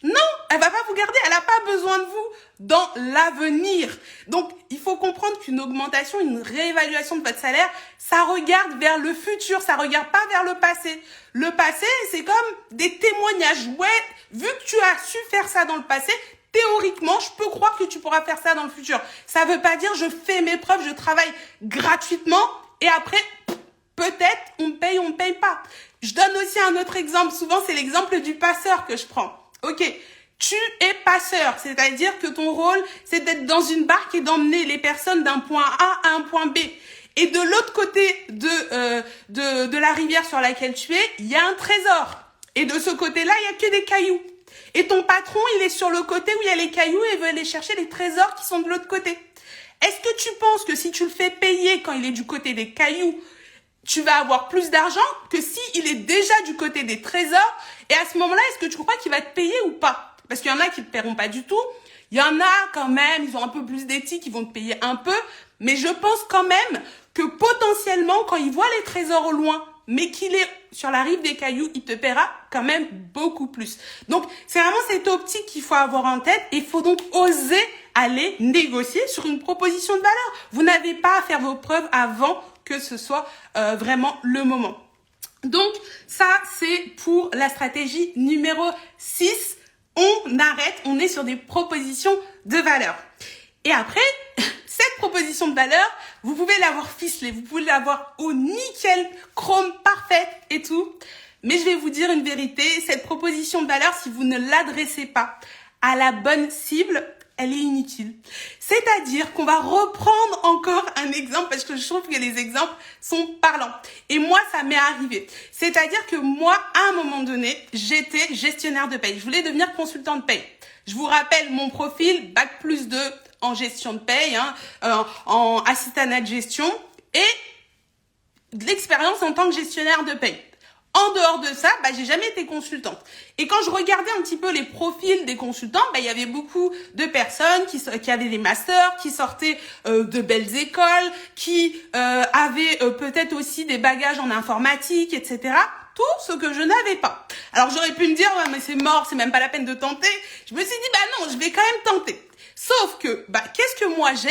Non, elle va pas vous garder, elle n'a pas besoin de vous dans l'avenir. Donc, il faut comprendre qu'une augmentation, une réévaluation de votre salaire, ça regarde vers le futur, ça regarde pas vers le passé. Le passé, c'est comme des témoignages. Ouais, vu que tu as su faire ça dans le passé, théoriquement, je peux croire que tu pourras faire ça dans le futur. Ça veut pas dire je fais mes preuves, je travaille gratuitement et après, peut-être, on me paye pas. Je donne aussi un autre exemple. Souvent, c'est l'exemple du passeur que je prends. Ok, tu es passeur, c'est-à-dire que ton rôle, c'est d'être dans une barque et d'emmener les personnes d'un point A à un point B. Et de l'autre côté de la rivière sur laquelle tu es, il y a un trésor. Et de ce côté-là, il n'y a que des cailloux. Et ton patron, il est sur le côté où il y a les cailloux et veut aller chercher les trésors qui sont de l'autre côté. Est-ce que tu penses que si tu le fais payer quand il est du côté des cailloux, tu vas avoir plus d'argent que si il est déjà du côté des trésors? Et à ce moment-là, est-ce que tu crois qu'il va te payer ou pas? Parce qu'il y en a qui ne te paieront pas du tout. Il y en a quand même, ils ont un peu plus d'éthique, ils vont te payer un peu. Mais je pense quand même que potentiellement, quand il voit les trésors au loin, mais qu'il est sur la rive des cailloux, il te paiera quand même beaucoup plus. Donc, c'est vraiment cette optique qu'il faut avoir en tête. Il faut donc oser aller négocier sur une proposition de valeur. Vous n'avez pas à faire vos preuves avant que ce soit vraiment le moment. Donc, ça, c'est pour la stratégie numéro 6. On arrête, on est sur des propositions de valeur. Et après, cette proposition de valeur, vous pouvez l'avoir ficelée, vous pouvez l'avoir au nickel, chrome, parfaite et tout. Mais je vais vous dire une vérité, cette proposition de valeur, si vous ne l'adressez pas à la bonne cible, elle est inutile. C'est-à-dire qu'on va reprendre encore un exemple parce que je trouve que les exemples sont parlants. Et moi, ça m'est arrivé. C'est-à-dire que moi, à un moment donné, j'étais gestionnaire de paye. Je voulais devenir consultant de paye. Je vous rappelle mon profil, bac+2 en gestion de paye, en assistanat de gestion et de l'expérience en tant que gestionnaire de paye. En dehors de ça, j'ai jamais été consultante. Et quand je regardais un petit peu les profils des consultants, il y avait beaucoup de personnes qui avaient des masters, qui sortaient de belles écoles, qui avaient peut-être aussi des bagages en informatique, etc. Tout ce que je n'avais pas. Alors j'aurais pu me dire, ouais, mais c'est mort, c'est même pas la peine de tenter. Je me suis dit, non, je vais quand même tenter. Sauf que, qu'est-ce que moi j'ai?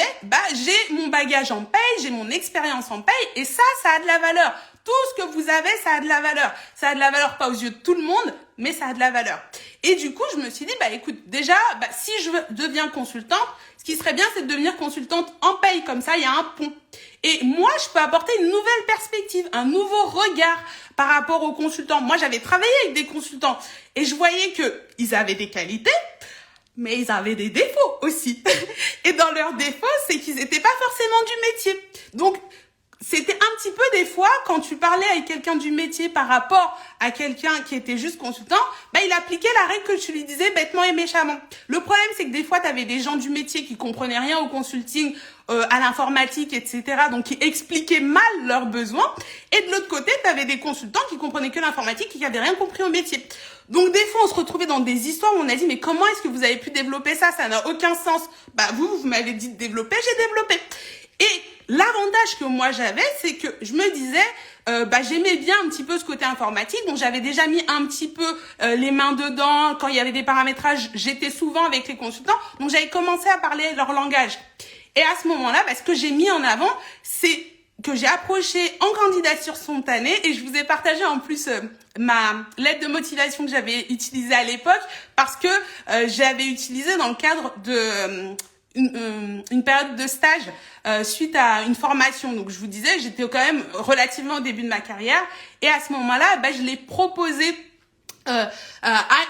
J'ai mon bagage en paye, j'ai mon expérience en paye, et ça a de la valeur. Tout ce que vous avez, ça a de la valeur. Ça a de la valeur pas aux yeux de tout le monde, mais ça a de la valeur. Et du coup, je me suis dit, écoute, déjà, si je deviens consultante, ce qui serait bien, c'est de devenir consultante en paye. Comme ça, il y a un pont. Et moi, je peux apporter une nouvelle perspective, un nouveau regard par rapport aux consultants. Moi, j'avais travaillé avec des consultants et je voyais qu'ils avaient des qualités, mais ils avaient des défauts aussi. Et dans leurs défauts, c'est qu'ils n'étaient pas forcément du métier. Donc, c'était un petit peu des fois, quand tu parlais avec quelqu'un du métier par rapport à quelqu'un qui était juste consultant, il appliquait la règle que tu lui disais bêtement et méchamment. Le problème, c'est que des fois, tu avais des gens du métier qui comprenaient rien au consulting, à l'informatique, etc., donc qui expliquaient mal leurs besoins. Et de l'autre côté, tu avais des consultants qui comprenaient que l'informatique et qui n'avaient rien compris au métier. Donc des fois, on se retrouvait dans des histoires où on a dit, mais comment est-ce que vous avez pu développer ça? Ça n'a aucun sens. Vous m'avez dit de développer, j'ai développé. Et l'avantage que moi j'avais, c'est que je me disais, j'aimais bien un petit peu ce côté informatique, donc j'avais déjà mis un petit peu les mains dedans. Quand il y avait des paramétrages, j'étais souvent avec les consultants, donc j'avais commencé à parler leur langage. Et à ce moment-là, ce que j'ai mis en avant, c'est que j'ai approché en candidature spontanée, et je vous ai partagé en plus ma lettre de motivation que j'avais utilisée à l'époque, parce que j'avais utilisé dans le cadre de une période de stage suite à une formation. Donc je vous disais, j'étais quand même relativement au début de ma carrière, et à ce moment-là, je l'ai proposé à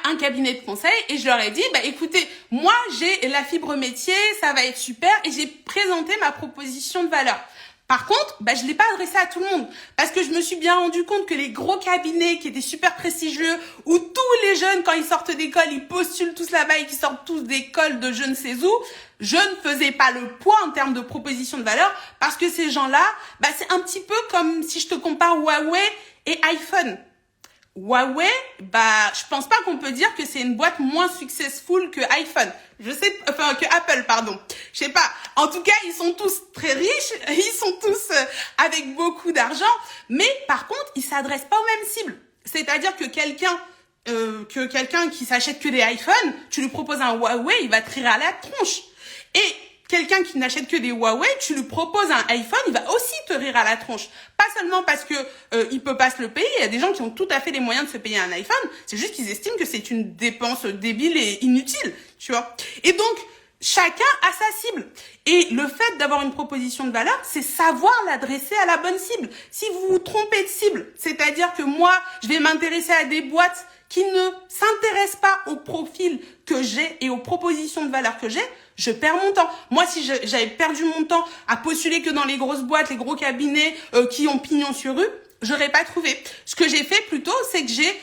un cabinet de conseil, et je leur ai dit, écoutez, moi j'ai la fibre métier, ça va être super, et j'ai présenté ma proposition de valeur. Par contre, je l'ai pas adressé à tout le monde, parce que je me suis bien rendu compte que les gros cabinets qui étaient super prestigieux, où tous les jeunes, quand ils sortent d'école, ils postulent tous là-bas et qu'ils sortent tous d'école de je ne sais où, je ne faisais pas le poids en termes de proposition de valeur, parce que ces gens-là, c'est un petit peu comme si je te compare Huawei et iPhone. Huawei, je pense pas qu'on peut dire que c'est une boîte moins successful que iPhone. Que Apple, pardon. Je sais pas. En tout cas, ils sont tous très riches, ils sont tous avec beaucoup d'argent, mais par contre, ils s'adressent pas aux mêmes cibles. C'est-à-dire que quelqu'un qui s'achète que des iPhones, tu lui proposes un Huawei, il va te rire à la tronche. Et quelqu'un qui n'achète que des Huawei, tu lui proposes un iPhone, il va aussi te rire à la tronche. Pas seulement parce que il peut pas se le payer, il y a des gens qui ont tout à fait les moyens de se payer un iPhone, c'est juste qu'ils estiment que c'est une dépense débile et inutile, tu vois. Et donc, chacun a sa cible. Et le fait d'avoir une proposition de valeur, c'est savoir l'adresser à la bonne cible. Si vous vous trompez de cible, c'est-à-dire que moi, je vais m'intéresser à des boîtes qui ne s'intéressent pas au profil que j'ai et aux propositions de valeur que j'ai, je perds mon temps. Moi, si j'avais perdu mon temps à postuler que dans les grosses boîtes, les gros cabinets qui ont pignon sur rue, j'aurais pas trouvé. Ce que j'ai fait plutôt, c'est que j'ai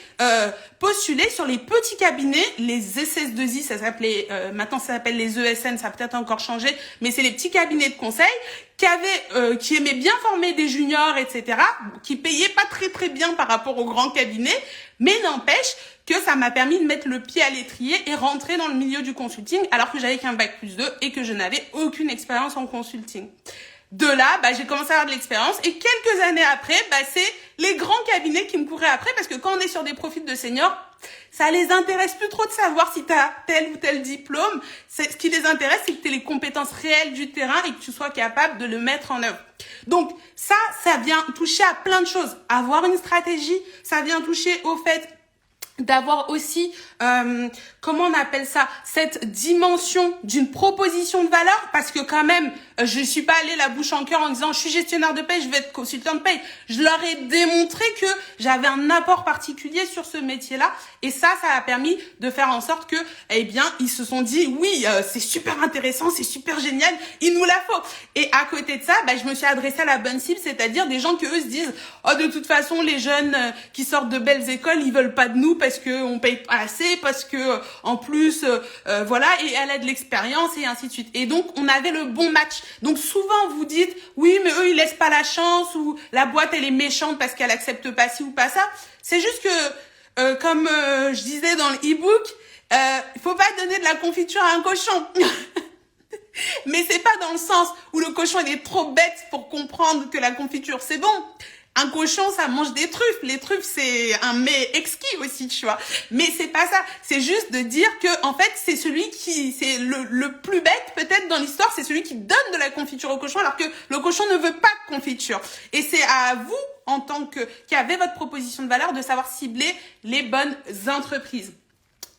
postulé sur les petits cabinets, les SS2I, ça s'appelait, maintenant ça s'appelle les ESN, ça a peut-être encore changé, mais c'est les petits cabinets de conseil qui aimaient bien former des juniors, etc., qui payaient pas très très bien par rapport aux grands cabinets, mais n'empêche que ça m'a permis de mettre le pied à l'étrier et rentrer dans le milieu du consulting, alors que j'avais qu'un bac+2 et que je n'avais aucune expérience en consulting. De là, j'ai commencé à avoir de l'expérience, et quelques années après, c'est les grands cabinets qui me couraient après, parce que quand on est sur des profils de seniors, ça les intéresse plus trop de savoir si tu as tel ou tel diplôme. Ce qui les intéresse, c'est que tu aies les compétences réelles du terrain et que tu sois capable de le mettre en œuvre. Donc ça vient toucher à plein de choses. Avoir une stratégie, ça vient toucher au fait d'avoir aussi, comment on appelle ça, cette dimension d'une proposition de valeur, parce que quand même, je suis pas allée la bouche en cœur en disant je suis gestionnaire de paye, je vais être consultant de paye. Je leur ai démontré que j'avais un apport particulier sur ce métier-là, et ça a permis de faire en sorte que, ils se sont dit oui, c'est super intéressant, c'est super génial, il nous la faut. Et à côté de ça, je me suis adressée à la bonne cible, c'est-à-dire des gens que eux se disent oh, de toute façon les jeunes qui sortent de belles écoles, ils veulent pas de nous parce parce que on paye pas assez, parce que en plus voilà, et elle a de l'expérience et ainsi de suite. Et donc on avait le bon match. Donc souvent vous dites oui mais eux ils laissent pas la chance, ou la boîte elle est méchante parce qu'elle accepte pas ci ou pas ça. C'est juste que comme je disais dans le e-book, il faut pas donner de la confiture à un cochon. Mais c'est pas dans le sens où le cochon il est trop bête pour comprendre que la confiture c'est bon. Un cochon, ça mange des truffes. Les truffes, c'est un mets exquis aussi, tu vois. Mais c'est pas ça. C'est juste de dire que, en fait, c'est celui qui, c'est le plus bête, peut-être, dans l'histoire, c'est celui qui donne de la confiture au cochon, alors que le cochon ne veut pas de confiture. Et c'est à vous, en tant que, qui avez votre proposition de valeur, de savoir cibler les bonnes entreprises.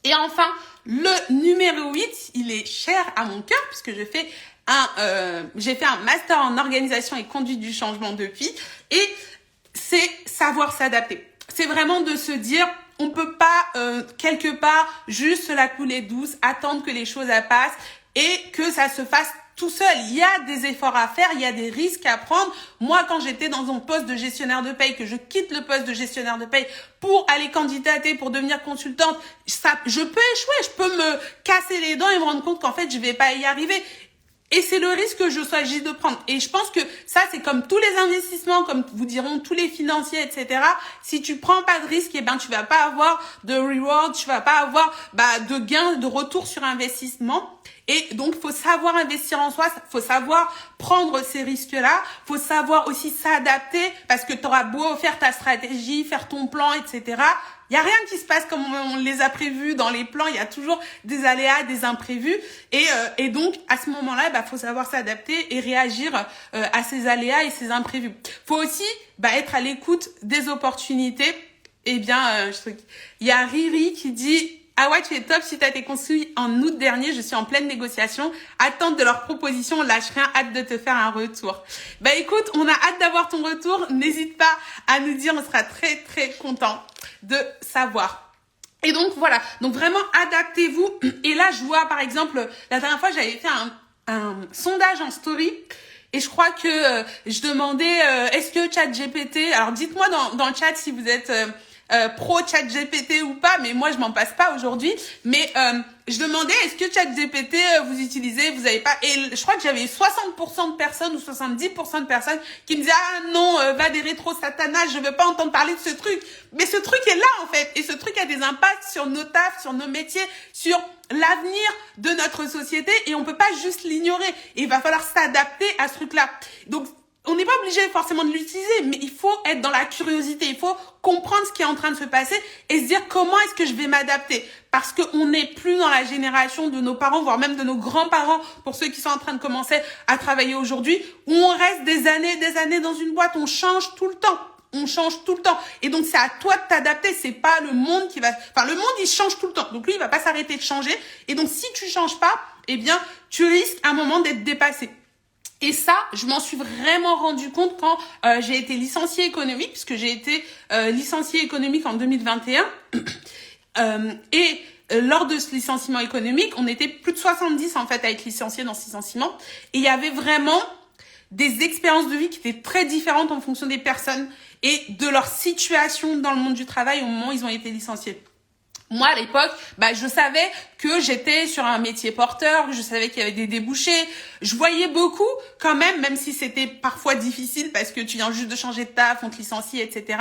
Et enfin, le numéro 8, il est cher à mon cœur, puisque j'ai fait un master en organisation et conduite du changement depuis, et c'est savoir s'adapter. C'est vraiment de se dire, on peut pas quelque part juste la couler douce, attendre que les choses passent et que ça se fasse tout seul. Il y a des efforts à faire, il y a des risques à prendre. Moi, quand j'étais dans un poste de gestionnaire de paye, que je quitte le poste de gestionnaire de paye pour aller candidater, pour devenir consultante, je peux échouer, je peux me casser les dents et me rendre compte qu'en fait, je vais pas y arriver. Et c'est le risque que je choisis de prendre. Et je pense que ça, c'est comme tous les investissements, comme vous diront tous les financiers, etc. Si tu prends pas de risque, eh ben, tu vas pas avoir de reward, tu vas pas avoir, de gain, de retour sur investissement. Et donc, faut savoir investir en soi, faut savoir prendre ces risques-là, faut savoir aussi s'adapter, parce que tu auras beau faire ta stratégie, faire ton plan, etc. Il y a rien qui se passe comme on les a prévus dans les plans. Il y a toujours des aléas, des imprévus. Et donc, à ce moment-là, faut savoir s'adapter et réagir à ces aléas et ces imprévus. Faut aussi être à l'écoute des opportunités. Eh bien, il y a Riri qui dit: ah ouais, tu es top, si tu as été construit en août dernier, je suis en pleine négociation. Attente de leurs propositions, on lâche rien, hâte de te faire un retour. Écoute, on a hâte d'avoir ton retour. N'hésite pas à nous dire, on sera très très content de savoir. Et donc voilà, donc vraiment adaptez-vous. Et là, je vois par exemple, la dernière fois, j'avais fait un sondage en story. Et je crois que je demandais, est-ce que ChatGPT, alors dites-moi dans le chat si vous êtes pro ChatGPT ou pas, mais moi je m'en passe pas aujourd'hui. Mais je demandais, est-ce que ChatGPT vous utilisez, vous avez pas, et je crois que j'avais 60% de personnes ou 70% de personnes qui me disaient: ah non, va des rétro satanas, je veux pas entendre parler de ce truc. Mais ce truc est là en fait, et ce truc a des impacts sur nos tafs, sur nos métiers, sur l'avenir de notre société, et on peut pas juste l'ignorer. Et il va falloir s'adapter à ce truc-là. Donc on n'est pas obligé forcément de l'utiliser, mais il faut être dans la curiosité, il faut comprendre ce qui est en train de se passer et se dire comment est-ce que je vais m'adapter. Parce qu'on n'est plus dans la génération de nos parents, voire même de nos grands-parents, pour ceux qui sont en train de commencer à travailler aujourd'hui, où on reste des années dans une boîte, on change tout le temps. On change tout le temps. Et donc, c'est à toi de t'adapter. C'est pas le monde qui va... Enfin, le monde, il change tout le temps. Donc, lui, il va pas s'arrêter de changer. Et donc, si tu changes pas, eh bien, tu risques à un moment d'être dépassé. Et ça, je m'en suis vraiment rendu compte quand j'ai été licenciée économique, puisque j'ai été licenciée économique en 2021. Lors de ce licenciement économique, on était plus de 70 en fait à être licenciés dans ce licenciement. Et il y avait vraiment des expériences de vie qui étaient très différentes en fonction des personnes et de leur situation dans le monde du travail au moment où ils ont été licenciés. Moi, à l'époque, je savais que j'étais sur un métier porteur, je savais qu'il y avait des débouchés. Je voyais beaucoup quand même si c'était parfois difficile parce que tu viens juste de changer de taf, on te licencie, etc.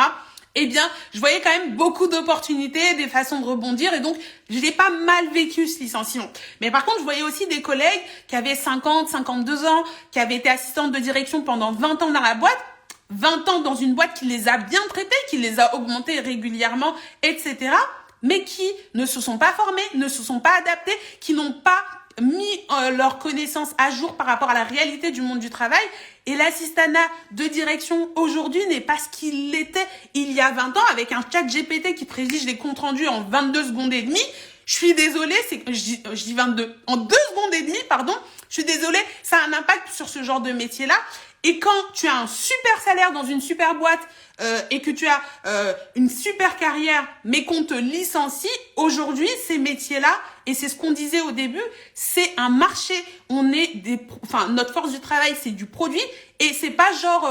Eh bien, je voyais quand même beaucoup d'opportunités, des façons de rebondir, et donc, je l'ai pas mal vécu, ce licenciement. Mais par contre, je voyais aussi des collègues qui avaient 50, 52 ans, qui avaient été assistantes de direction pendant 20 ans dans la boîte, 20 ans dans une boîte qui les a bien traités, qui les a augmentés régulièrement, etc., mais qui ne se sont pas formés, ne se sont pas adaptés, qui n'ont pas mis leurs connaissances à jour par rapport à la réalité du monde du travail. Et l'assistanat de direction aujourd'hui n'est pas ce qu'il l'était il y a 20 ans avec un chat GPT qui prédige les comptes rendus en 22 secondes et demie. Je suis désolée, je dis 22, en 2 secondes et demie, pardon. Je suis désolée, ça a un impact sur ce genre de métier-là. Et quand tu as un super salaire dans une super boîte et que tu as une super carrière, mais qu'on te licencie, aujourd'hui, ces métiers-là, et c'est ce qu'on disait au début, c'est un marché. Notre force du travail, c'est du produit. Et c'est pas genre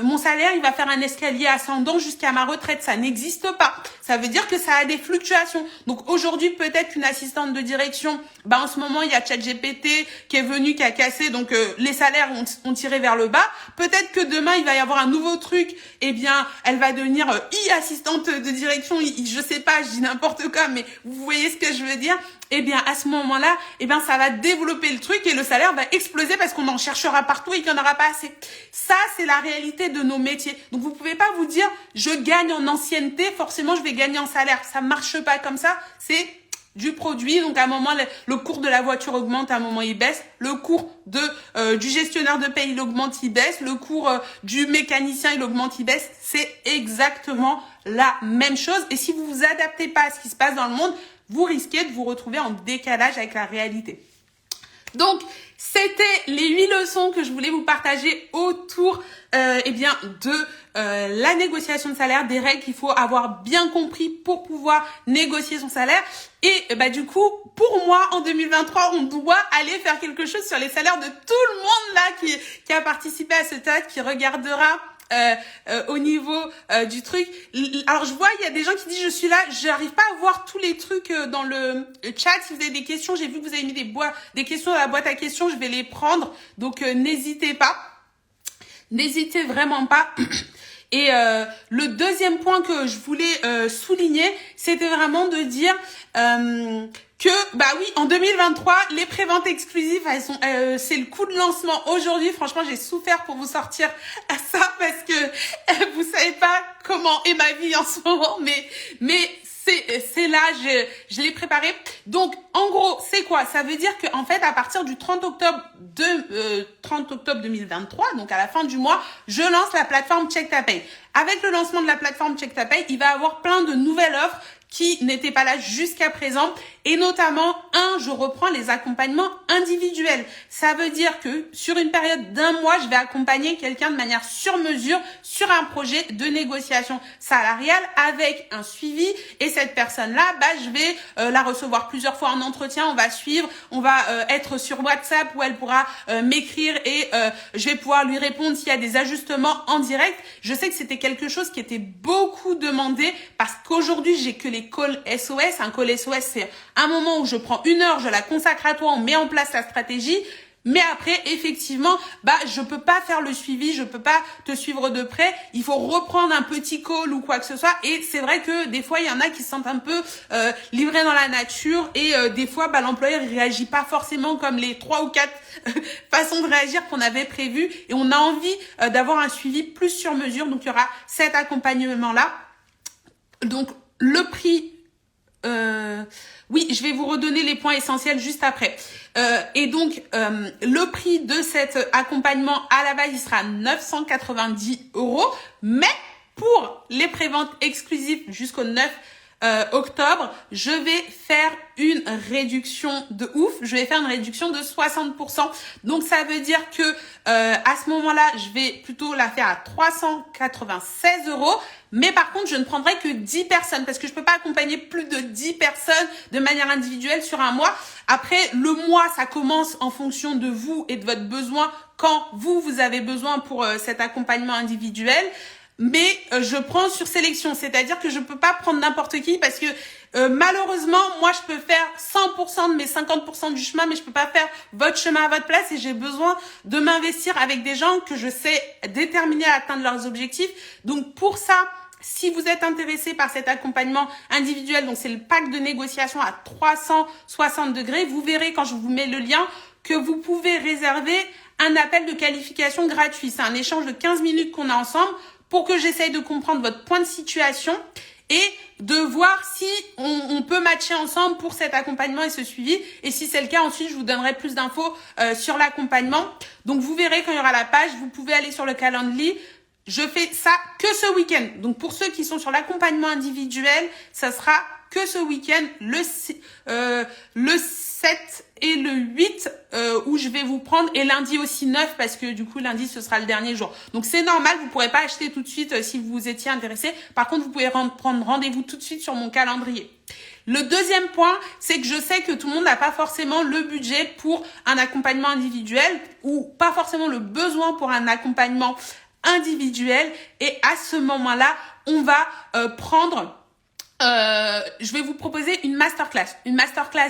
mon salaire il va faire un escalier ascendant jusqu'à ma retraite, ça n'existe pas. Ça veut dire que ça a des fluctuations. Donc aujourd'hui peut-être qu'une assistante de direction, en ce moment il y a ChatGPT qui est venu, qui a cassé, donc les salaires ont tiré vers le bas. Peut-être que demain il va y avoir un nouveau truc, eh bien elle va devenir assistante de direction, je sais pas, je dis n'importe quoi, mais vous voyez ce que je veux dire. Eh bien à ce moment-là, ça va développer le truc et le salaire va exploser parce qu'on en cherchera partout et qu'il n'y en aura pas assez. Ça, c'est la réalité de nos métiers. Donc vous pouvez pas vous dire je gagne en ancienneté, forcément je vais gagner en salaire. Ça marche pas comme ça, c'est du produit. Donc à un moment le cours de la voiture augmente, à un moment il baisse, le cours du gestionnaire de paie il augmente, il baisse, le cours du mécanicien il augmente, il baisse. C'est exactement la même chose. Et si vous vous adaptez pas à ce qui se passe dans le monde, vous risquez de vous retrouver en décalage avec la réalité. Donc, c'était les 8 leçons que je voulais vous partager autour de la négociation de salaire, des règles qu'il faut avoir bien compris pour pouvoir négocier son salaire. Et du coup, pour moi, en 2023, on doit aller faire quelque chose sur les salaires de tout le monde là qui a participé à ce test, qui regardera au niveau du truc. Alors je vois il y a des gens qui disent je suis là, j'arrive pas à voir tous les trucs dans le chat. Si vous avez des questions, j'ai vu que vous avez mis des questions dans la boîte à questions, je vais les prendre, donc n'hésitez vraiment pas. Et le deuxième point que je voulais souligner, c'était vraiment de dire que en 2023 les préventes exclusives elles sont c'est le coup de lancement aujourd'hui. Franchement j'ai souffert pour vous sortir à ça parce que vous savez pas comment est ma vie en ce moment, mais c'est là, je l'ai préparé. Donc en gros c'est quoi? Ça veut dire que en fait à partir du 30 octobre 2023, donc à la fin du mois, je lance la plateforme Check Ta Paye. Avec le lancement de la plateforme Check Ta Paye, il va y avoir plein de nouvelles offres qui n'étaient pas là jusqu'à présent, et notamment je reprends les accompagnements individuels. Ça veut dire que sur une période d'1 mois, je vais accompagner quelqu'un de manière sur mesure sur un projet de négociation salariale avec un suivi, et cette personne-là, je vais la recevoir plusieurs fois en entretien, on va suivre, on va être sur WhatsApp où elle pourra m'écrire et je vais pouvoir lui répondre s'il y a des ajustements en direct. Je sais que c'était quelque chose qui était beaucoup demandé parce qu'aujourd'hui, j'ai que les calls SOS. Un call SOS, c'est un moment où je prends 1 heure, je la consacre à toi, on met en place la stratégie. Mais après, effectivement, je peux pas faire le suivi, je peux pas te suivre de près. Il faut reprendre un petit call ou quoi que ce soit. Et c'est vrai que des fois, il y en a qui se sentent un peu livrés dans la nature. Et des fois, l'employeur il réagit pas forcément comme les 3 ou 4 façons de réagir qu'on avait prévues. Et on a envie d'avoir un suivi plus sur mesure. Donc, il y aura cet accompagnement-là. Donc, le prix... oui, je vais vous redonner les points essentiels juste après. Et donc, le prix de cet accompagnement à la base, il sera 990 €. Mais pour les préventes exclusives jusqu'au 9 octobre, je vais faire une réduction de ouf. Je vais faire une réduction de 60%. Donc, ça veut dire que à ce moment-là, je vais plutôt la faire à 396 €. Mais par contre, je ne prendrai que 10 personnes parce que je peux pas accompagner plus de 10 personnes de manière individuelle sur un mois. Après, le mois, ça commence en fonction de vous et de votre besoin quand vous avez besoin pour cet accompagnement individuel. Mais je prends sur sélection, c'est-à-dire que je peux pas prendre n'importe qui parce que malheureusement, moi, je peux faire 100% de mes 50% du chemin, mais je peux pas faire votre chemin à votre place et j'ai besoin de m'investir avec des gens que je sais déterminés à atteindre leurs objectifs. Donc, pour ça, si vous êtes intéressé par cet accompagnement individuel, donc c'est le pack de négociation à 360 degrés, vous verrez quand je vous mets le lien que vous pouvez réserver un appel de qualification gratuit. C'est un échange de 15 minutes qu'on a ensemble pour que j'essaye de comprendre votre point de situation et de voir si on peut matcher ensemble pour cet accompagnement et ce suivi. Et si c'est le cas, ensuite, je vous donnerai plus d'infos sur l'accompagnement. Donc, vous verrez quand il y aura la page, vous pouvez aller sur le Calendly. je fais ça que ce week-end. Donc, pour ceux qui sont sur l'accompagnement individuel, ça sera que ce week-end, le 7 et le 8, où je vais vous prendre, et lundi aussi 9, parce que du coup, lundi, ce sera le dernier jour. Donc, c'est normal, vous pourrez pas acheter tout de suite si vous étiez intéressé. Par contre, vous pouvez prendre rendez-vous tout de suite sur mon calendrier. Le deuxième point, c'est que je sais que tout le monde n'a pas forcément le budget pour un accompagnement individuel ou pas forcément le besoin pour un accompagnement individuel. Et à ce moment-là, on va je vais vous proposer une masterclass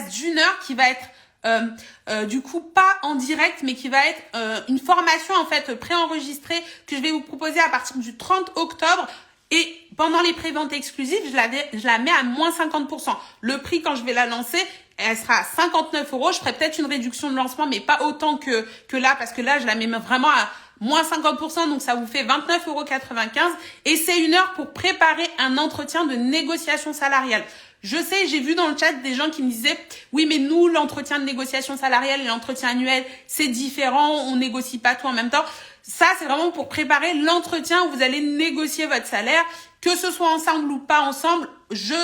d'une heure qui va être du coup pas en direct, mais qui va être une formation en fait préenregistrée que je vais vous proposer à partir du 30 octobre. Et pendant les préventes exclusives, je la mets à moins 50%. Le prix, quand je vais la lancer, elle sera à 59 €. Je ferai peut-être une réduction de lancement, mais pas autant que là, parce que là, je la mets vraiment à moins 50%, donc ça vous fait 29,95 €. Et c'est une heure pour préparer un entretien de négociation salariale. Je sais, j'ai vu dans le chat des gens qui me disaient « Oui, mais nous, l'entretien de négociation salariale et l'entretien annuel, c'est différent, on négocie pas tout en même temps. » Ça, c'est vraiment pour préparer l'entretien où vous allez négocier votre salaire, que ce soit ensemble ou pas ensemble. J'ai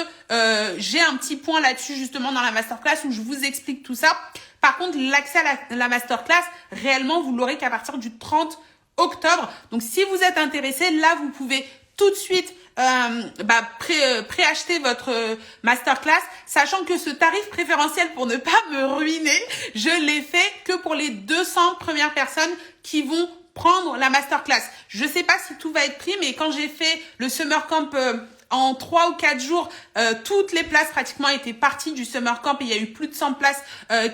un petit point là-dessus justement dans la masterclass où je vous explique tout ça. Par contre, l'accès à la masterclass, réellement, vous l'aurez qu'à partir du 30 octobre. Donc, si vous êtes intéressé, là, vous pouvez tout de suite préacheter votre masterclass, sachant que ce tarif préférentiel, pour ne pas me ruiner, je l'ai fait que pour les 200 premières personnes qui vont prendre la masterclass. Je sais pas si tout va être pris, mais quand j'ai fait le summer camp en 3 ou 4 jours, toutes les places pratiquement étaient parties du summer camp et il y a eu plus de 100 places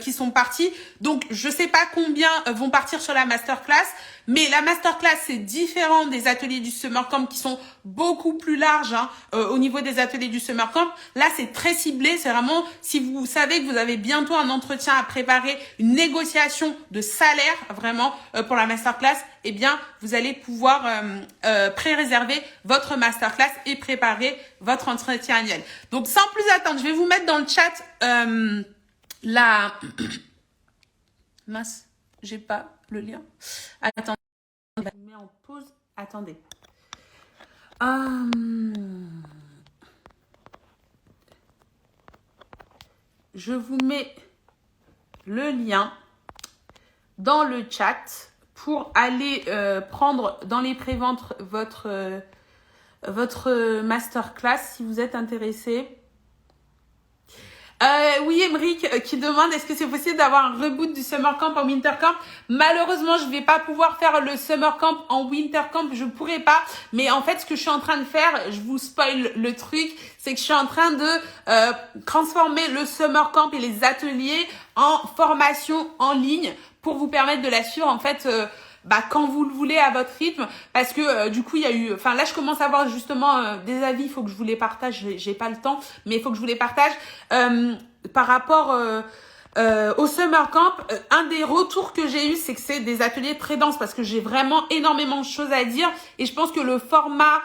qui sont parties. Donc, je sais pas combien vont partir sur la masterclass, mais la masterclass, c'est différent des ateliers du summer camp qui sont beaucoup plus larges au niveau des ateliers du summer camp. Là, c'est très ciblé. C'est vraiment, si vous savez que vous avez bientôt un entretien à préparer, une négociation de salaire vraiment pour la masterclass, eh bien, vous allez pouvoir pré-réserver votre masterclass et préparer votre entretien annuel. Donc, sans plus attendre, je vais vous mettre dans le chat Mince, j'ai pas le lien. Attendez, je me mets en pause. Attendez. Je vous mets le lien dans le chat pour aller prendre dans les préventes votre masterclass si vous êtes intéressé. Oui, Emric qui demande est-ce que c'est possible d'avoir un reboot du summer camp en winter camp. Malheureusement, je vais pas pouvoir faire le summer camp en winter camp, je pourrais pas. Mais en fait, ce que je suis en train de faire, je vous spoil le truc, c'est que je suis en train de transformer le summer camp et les ateliers en formation en ligne pour vous permettre de la suivre en fait quand vous le voulez à votre rythme, parce que du coup il y a eu, là je commence à avoir justement des avis, il faut que je vous les partage, j'ai pas le temps, mais il faut que je vous les partage par rapport au summer camp. Un des retours que j'ai eu, c'est que c'est des ateliers très denses parce que j'ai vraiment énormément de choses à dire et je pense que le format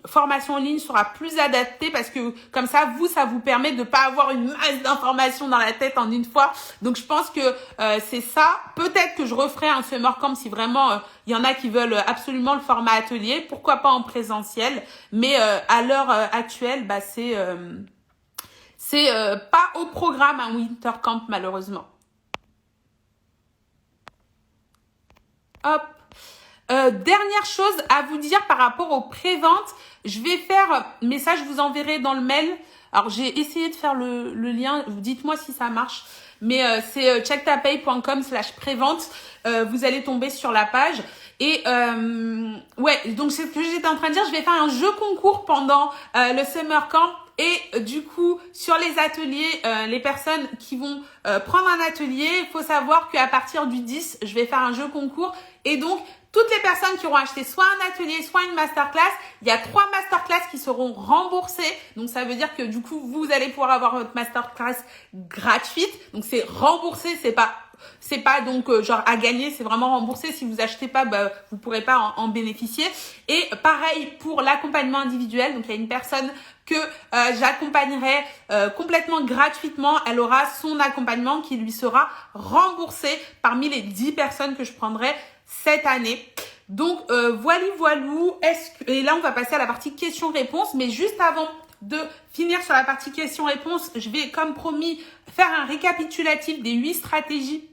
formation en ligne sera plus adapté parce que comme ça vous permet de pas avoir une masse d'informations dans la tête en une fois. Donc je pense que c'est ça. Peut-être que je referai un summer camp si vraiment il y en a qui veulent absolument le format atelier, pourquoi pas en présentiel, mais à l'heure actuelle c'est pas au programme un winter camp malheureusement. Hop. Dernière chose à vous dire par rapport aux préventes, je vais faire, mais ça je vous enverrai dans le mail. Alors j'ai essayé de faire le lien, dites-moi si ça marche, mais c'est checktapay.com/prévente. Vous allez tomber sur la page. Et ouais, donc c'est ce que j'étais en train de dire, je vais faire un jeu concours pendant le summer camp. Et du coup, sur les ateliers, les personnes qui vont prendre un atelier, il faut savoir qu'à partir du 10, je vais faire un jeu concours. Et donc, toutes les personnes qui auront acheté soit un atelier, soit une masterclass, il y a 3 masterclass qui seront remboursées. Donc, ça veut dire que du coup, vous allez pouvoir avoir votre masterclass gratuite. Donc, c'est remboursé, c'est pas donc genre à gagner, c'est vraiment remboursé. Si vous achetez pas, vous pourrez pas en bénéficier. Et pareil pour l'accompagnement individuel. Donc, il y a une personne que j'accompagnerai complètement gratuitement. Elle aura son accompagnement qui lui sera remboursé parmi les 10 personnes que je prendrai cette année. Donc, voilou. Et là, on va passer à la partie questions-réponses. Mais juste avant de finir sur la partie questions-réponses, je vais, comme promis, faire un récapitulatif des 8 stratégies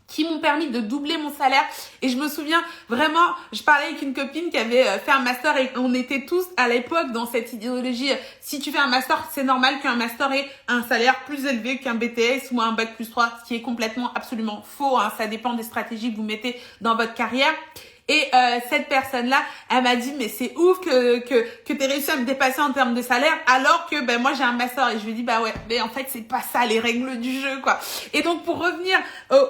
qui m'ont permis de doubler mon salaire. Et je me souviens vraiment, je parlais avec une copine qui avait fait un master et on était tous à l'époque dans cette idéologie. Si tu fais un master, c'est normal qu'un master ait un salaire plus élevé qu'un BTS ou un bac+3, ce qui est complètement absolument faux. Hein. Ça dépend des stratégies que vous mettez dans votre carrière. Et cette personne-là, elle m'a dit, mais c'est ouf que t'aies réussi à me dépasser en termes de salaire, alors que moi j'ai un master. Et je lui ai dit, bah ouais, mais en fait c'est pas ça les règles du jeu, quoi. Et donc pour revenir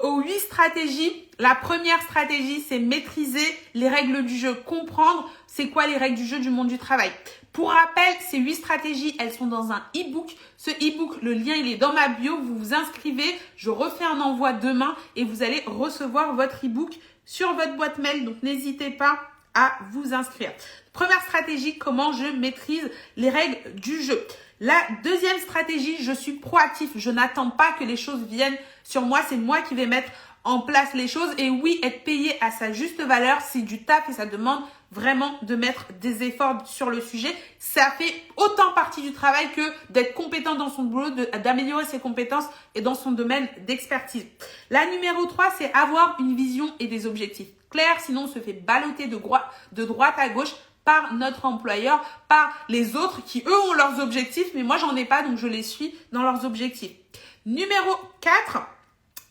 aux 8 stratégies, la première stratégie, c'est maîtriser les règles du jeu, comprendre c'est quoi les règles du jeu du monde du travail. Pour rappel, ces 8 stratégies, elles sont dans un e-book. Ce e-book, le lien, il est dans ma bio. Vous vous inscrivez, je refais un envoi demain et vous allez recevoir votre e-book sur votre boîte mail. Donc, n'hésitez pas à vous inscrire. Première stratégie, comment je maîtrise les règles du jeu. La deuxième stratégie, je suis proactif. Je n'attends pas que les choses viennent sur moi. C'est moi qui vais mettre en place les choses. Et oui, être payé à sa juste valeur, c'est du taf et ça demande vraiment de mettre des efforts sur le sujet. Ça fait autant partie du travail que d'être compétent dans son boulot, d'améliorer ses compétences et dans son domaine d'expertise. La numéro 3, c'est avoir une vision et des objectifs clairs. Sinon, on se fait balloter de droite à gauche par notre employeur, par les autres qui, eux, ont leurs objectifs. Mais moi, j'en ai pas, donc je les suis dans leurs objectifs. Numéro 4,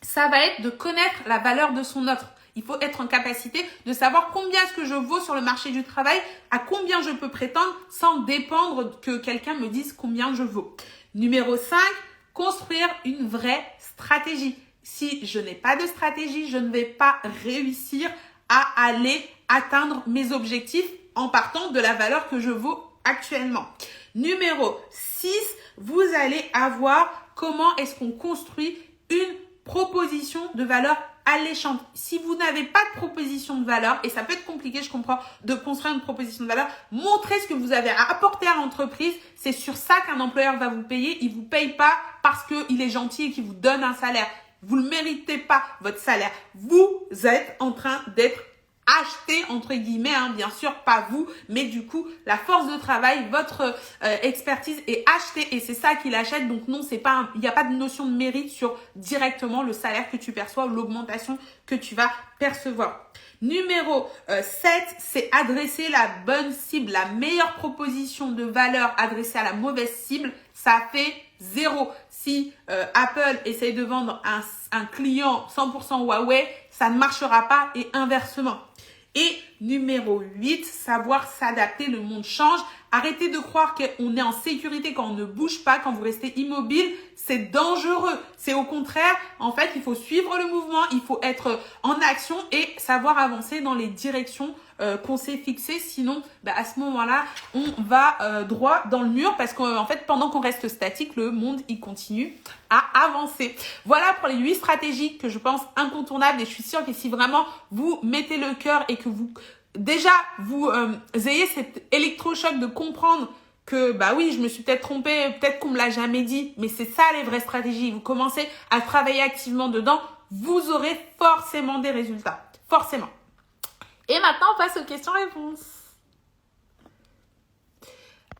ça va être de connaître la valeur de son offre. Il faut être en capacité de savoir combien est-ce que je vaux sur le marché du travail, à combien je peux prétendre sans dépendre que quelqu'un me dise combien je vaux. Numéro 5, construire une vraie stratégie. Si je n'ai pas de stratégie, je ne vais pas réussir à aller atteindre mes objectifs en partant de la valeur que je vaux actuellement. Numéro 6, vous allez avoir comment est-ce qu'on construit une proposition de valeur alléchante. Si vous n'avez pas de proposition de valeur, et ça peut être compliqué, je comprends, de construire une proposition de valeur, montrez ce que vous avez à apporter à l'entreprise. C'est sur ça qu'un employeur va vous payer. Il vous paye pas parce qu'il est gentil et qu'il vous donne un salaire. Vous ne le méritez pas, votre salaire. Vous êtes en train d'être acheté, entre guillemets, hein, bien sûr, pas vous, mais du coup, la force de travail, votre expertise est achetée et c'est ça qu'il achète. Donc non, c'est pas, il n'y a pas de notion de mérite sur directement le salaire que tu perçois ou l'augmentation que tu vas percevoir. Numéro 7, c'est adresser la bonne cible, la meilleure proposition de valeur adressée à la mauvaise cible, ça fait 0. Si Apple essaye de vendre un client 100% Huawei, ça ne marchera pas et inversement. Et numéro 8, savoir s'adapter, le monde change. Arrêtez de croire qu'on est en sécurité quand on ne bouge pas, quand vous restez immobile. C'est dangereux. C'est au contraire, en fait, il faut suivre le mouvement, il faut être en action et savoir avancer dans les directions qu'on s'est fixées. Sinon, à ce moment-là, on va droit dans le mur parce qu'en fait, pendant qu'on reste statique, le monde, il continue à avancer. Voilà pour les 8 stratégies que je pense incontournables et je suis sûre que si vraiment vous mettez le cœur et que vous ayez cet électrochoc de comprendre que oui, je me suis peut-être trompée, peut-être qu'on me l'a jamais dit, mais c'est ça les vraies stratégies. Vous commencez à travailler activement dedans, vous aurez forcément des résultats. Forcément. Et maintenant, on passe aux questions-réponses.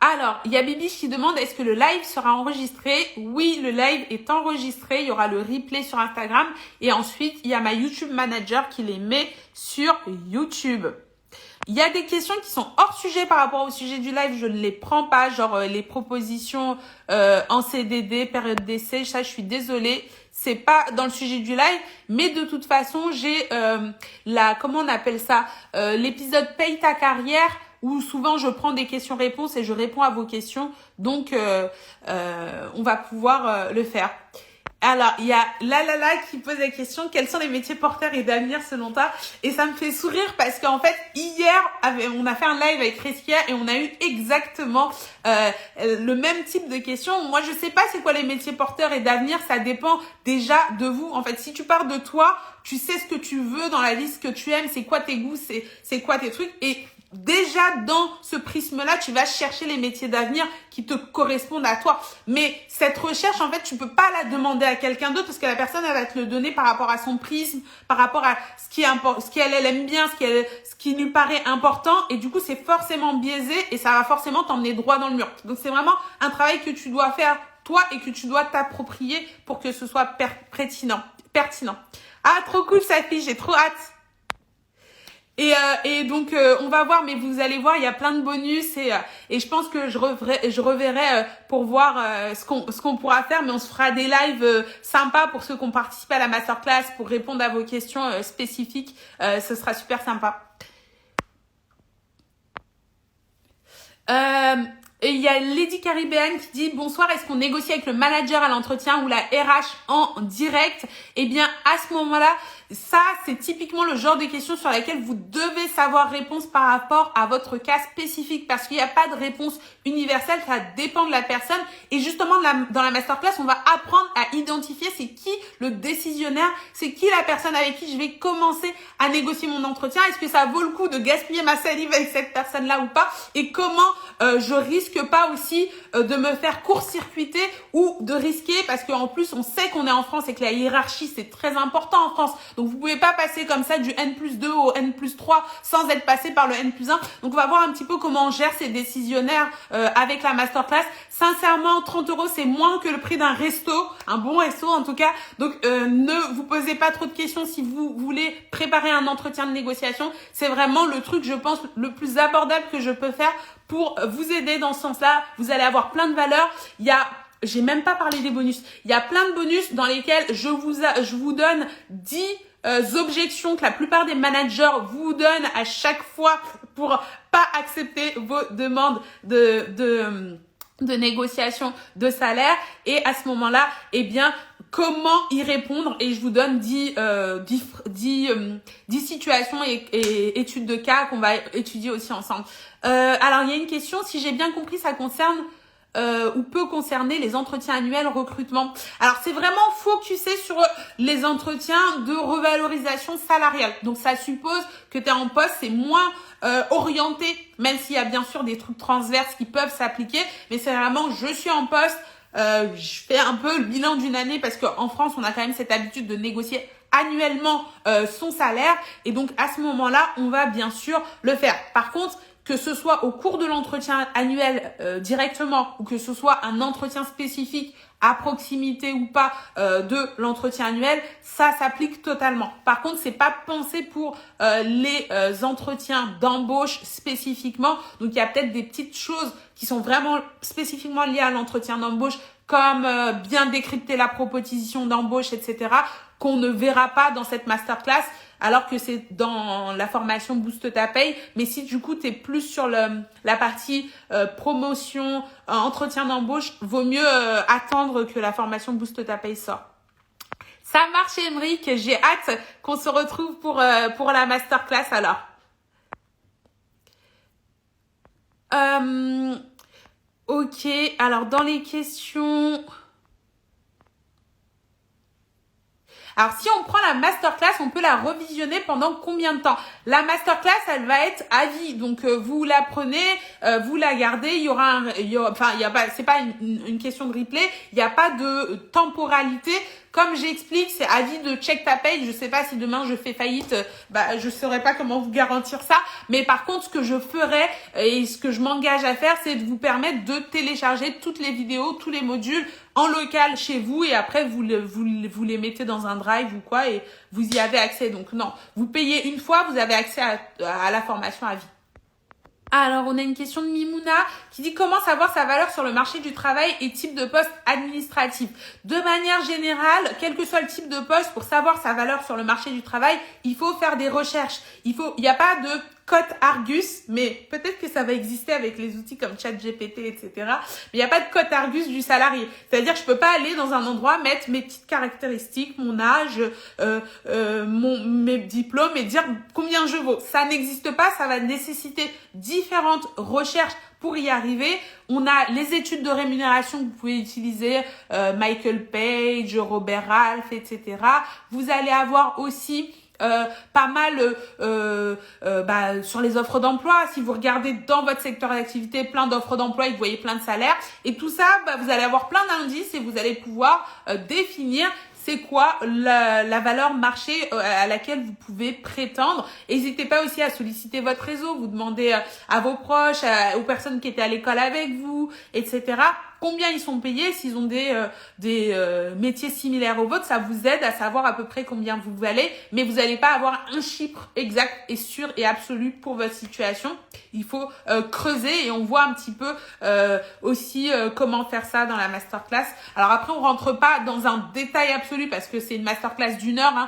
Alors, il y a Bibiche qui demande, est-ce que le live sera enregistré? Oui, le live est enregistré. Il y aura le replay sur Instagram. Et ensuite, il y a ma YouTube Manager qui les met sur YouTube. Il y a des questions qui sont hors sujet par rapport au sujet du live. Je ne les prends pas, genre les propositions en CDD, période d'essai. Ça, je suis désolée. C'est pas dans le sujet du live. Mais de toute façon, j'ai comment on appelle ça, l'épisode Paye ta carrière, où souvent je prends des questions-réponses et je réponds à vos questions. Donc, on va pouvoir le faire. Alors, il y a Lalala qui pose la question, quels sont les métiers porteurs et d'avenir selon toi? Et ça me fait sourire parce qu'en fait, hier, on a fait un live avec Reskia et on a eu exactement le même type de questions. Moi, je sais pas c'est quoi les métiers porteurs et d'avenir, ça dépend déjà de vous. En fait, si tu pars de toi, tu sais ce que tu veux dans la liste que tu aimes, c'est quoi tes goûts, c'est quoi tes trucs et déjà dans ce prisme-là, tu vas chercher les métiers d'avenir qui te correspondent à toi. Mais cette recherche, en fait, tu peux pas la demander à quelqu'un d'autre parce que la personne, elle va te le donner par rapport à son prisme, par rapport à ce qui est important, ce qu'elle aime bien, ce qui lui paraît important. Et du coup, c'est forcément biaisé et ça va forcément t'emmener droit dans le mur. Donc, c'est vraiment un travail que tu dois faire toi et que tu dois t'approprier pour que ce soit pertinent. Ah, trop cool, Safi, j'ai trop hâte. Et donc on va voir, mais vous allez voir, il y a plein de bonus et je pense que je reverrai pour voir ce qu'on pourra faire, mais on se fera des lives sympas pour ceux qui ont participé à la masterclass pour répondre à vos questions spécifiques. Ce sera super sympa. Et il y a Lady Caribbean qui dit bonsoir, est-ce qu'on négocie avec le manager à l'entretien ou la RH en direct? Eh bien, à ce moment-là, ça, c'est typiquement le genre de questions sur lesquelles vous devez savoir réponse par rapport à votre cas spécifique parce qu'il n'y a pas de réponse universelle, ça dépend de la personne. Et justement, dans la masterclass, on va apprendre à identifier c'est qui le décisionnaire, c'est qui la personne avec qui je vais commencer à négocier mon entretien. Est-ce que ça vaut le coup de gaspiller ma salive avec cette personne-là ou pas? Et comment je risque pas aussi de me faire court-circuiter ou de risquer parce qu'en plus, on sait qu'on est en France et que la hiérarchie, c'est très important en France. Donc, vous pouvez pas passer comme ça du N+2 au N+3 sans être passé par le N+1. Donc, on va voir un petit peu comment on gère ces décisionnaires avec la masterclass. Sincèrement, 30 €, c'est moins que le prix d'un resto, un bon resto en tout cas. Donc, ne vous posez pas trop de questions si vous voulez préparer un entretien de négociation. C'est vraiment le truc, je pense, le plus abordable que je peux faire pour vous aider dans ce sens-là. Vous allez avoir plein de valeurs. J'ai même pas parlé des bonus. Il y a plein de bonus dans lesquels je vous donne 10 objections que la plupart des managers vous donnent à chaque fois pour pas accepter vos demandes de négociation de salaire. Et à ce moment-là, eh bien, comment y répondre? Et je vous donne 10 situations et études de cas qu'on va étudier aussi ensemble. Alors, il y a une question, si j'ai bien compris, ça concerne ou peut concerner les entretiens annuels recrutement. Alors, c'est vraiment focusé sur les entretiens de revalorisation salariale. Donc, ça suppose que tu es en poste, c'est moins orienté, même s'il y a bien sûr des trucs transverses qui peuvent s'appliquer, mais c'est vraiment, je suis en poste, je fais un peu le bilan d'une année parce qu'en France, on a quand même cette habitude de négocier annuellement son salaire et donc à ce moment-là, on va bien sûr le faire. Par contre, que ce soit au cours de l'entretien annuel directement ou que ce soit un entretien spécifique à proximité ou pas de l'entretien annuel, ça s'applique totalement. Par contre, c'est pas pensé pour les entretiens d'embauche spécifiquement. Donc, il y a peut-être des petites choses qui sont vraiment spécifiquement liées à l'entretien d'embauche, comme bien décrypter la proposition d'embauche, etc., qu'on ne verra pas dans cette masterclass, alors que c'est dans la formation Booste ta paye. Mais si du coup, tu es plus sur la partie promotion, entretien d'embauche, vaut mieux attendre que la formation Booste ta paye sort. Ça marche, Émeric. J'ai hâte qu'on se retrouve pour la masterclass alors. Ok, alors dans les questions... Alors, si on prend la masterclass, on peut la revisionner pendant combien de temps? La masterclass, elle va être à vie. Donc, vous la prenez, vous la gardez. Il y aura c'est pas une question de replay. Il n'y a pas de temporalité. Comme j'explique, c'est à vie de check ta paye. Je sais pas si demain je fais faillite, je saurais pas comment vous garantir ça. Mais par contre, ce que je ferai et ce que je m'engage à faire, c'est de vous permettre de télécharger toutes les vidéos, tous les modules en local chez vous et après vous les mettez dans un drive ou quoi et vous y avez accès. Donc non, vous payez une fois, vous avez accès à la formation à vie. Alors, on a une question de Mimouna qui dit comment savoir sa valeur sur le marché du travail et type de poste administratif. De manière générale, quel que soit le type de poste, pour savoir sa valeur sur le marché du travail, il faut faire des recherches. Il n'y a pas de cote Argus, mais peut-être que ça va exister avec les outils comme ChatGPT, etc. Mais il n'y a pas de cote Argus du salarié. C'est-à-dire que je peux pas aller dans un endroit, mettre mes petites caractéristiques, mon âge, mes diplômes et dire combien je vaux. Ça n'existe pas, ça va nécessiter différentes recherches pour y arriver. On a les études de rémunération que vous pouvez utiliser, Michael Page, Robert Ralph, etc. Vous allez avoir aussi pas mal sur les offres d'emploi. Si vous regardez dans votre secteur d'activité plein d'offres d'emploi et que vous voyez plein de salaires, et tout ça, vous allez avoir plein d'indices et vous allez pouvoir définir c'est quoi la valeur marché à laquelle vous pouvez prétendre. N'hésitez pas aussi à solliciter votre réseau, vous demandez à vos proches, aux personnes qui étaient à l'école avec vous, etc. Combien ils sont payés, s'ils ont des métiers similaires aux vôtres, ça vous aide à savoir à peu près combien vous valez, mais vous n'allez pas avoir un chiffre exact et sûr et absolu pour votre situation. Il faut creuser et on voit un petit peu aussi comment faire ça dans la masterclass. Alors après, on rentre pas dans un détail absolu parce que c'est une masterclass d'1 heure, hein,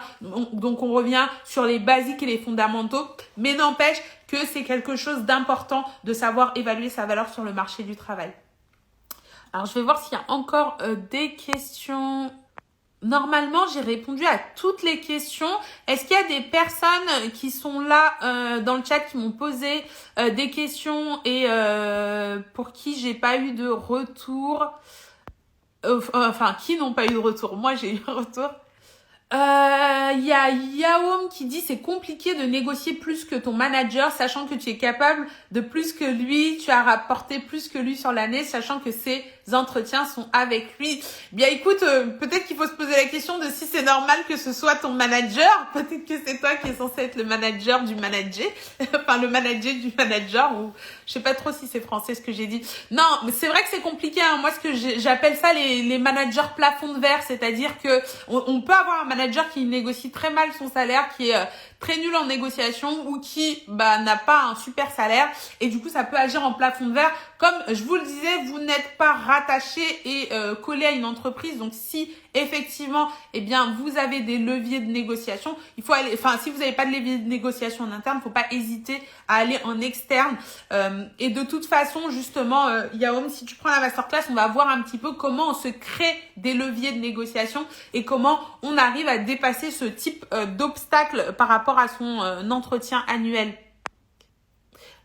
donc on revient sur les basiques et les fondamentaux, mais n'empêche que c'est quelque chose d'important de savoir évaluer sa valeur sur le marché du travail. Alors, je vais voir s'il y a encore des questions. Normalement, j'ai répondu à toutes les questions. Est-ce qu'il y a des personnes qui sont là dans le chat qui m'ont posé des questions et pour qui j'ai pas eu de retour enfin, qui n'ont pas eu de retour? Moi, j'ai eu un retour. Il y a Yaom qui dit c'est compliqué de négocier plus que ton manager, sachant que tu es capable de plus que lui, tu as rapporté plus que lui sur l'année, sachant que ses entretiens sont avec lui. Bien écoute, peut-être qu'il faut se poser la question de si c'est normal que ce soit ton manager, peut-être que c'est toi qui es censé être le manager du manager, enfin le manager du manager, ou je sais pas trop si c'est français ce que j'ai dit. Non, mais c'est vrai que c'est compliqué, hein. Moi ce que j'appelle ça les managers plafond de verre, c'est-à-dire que on peut avoir un manager qui négocie très mal son salaire, qui est très nul en négociation ou qui n'a pas un super salaire et du coup ça peut agir en plafond de verre. Comme je vous le disais, vous n'êtes pas rattaché et collé à une entreprise, donc si effectivement vous avez des leviers de négociation, il faut aller, enfin si vous n'avez pas de levier de négociation en interne, faut pas hésiter à aller en externe et de toute façon justement Yaom, si tu prends la masterclass, on va voir un petit peu comment on se crée des leviers de négociation et comment on arrive à dépasser ce type d'obstacle par rapport à son entretien annuel.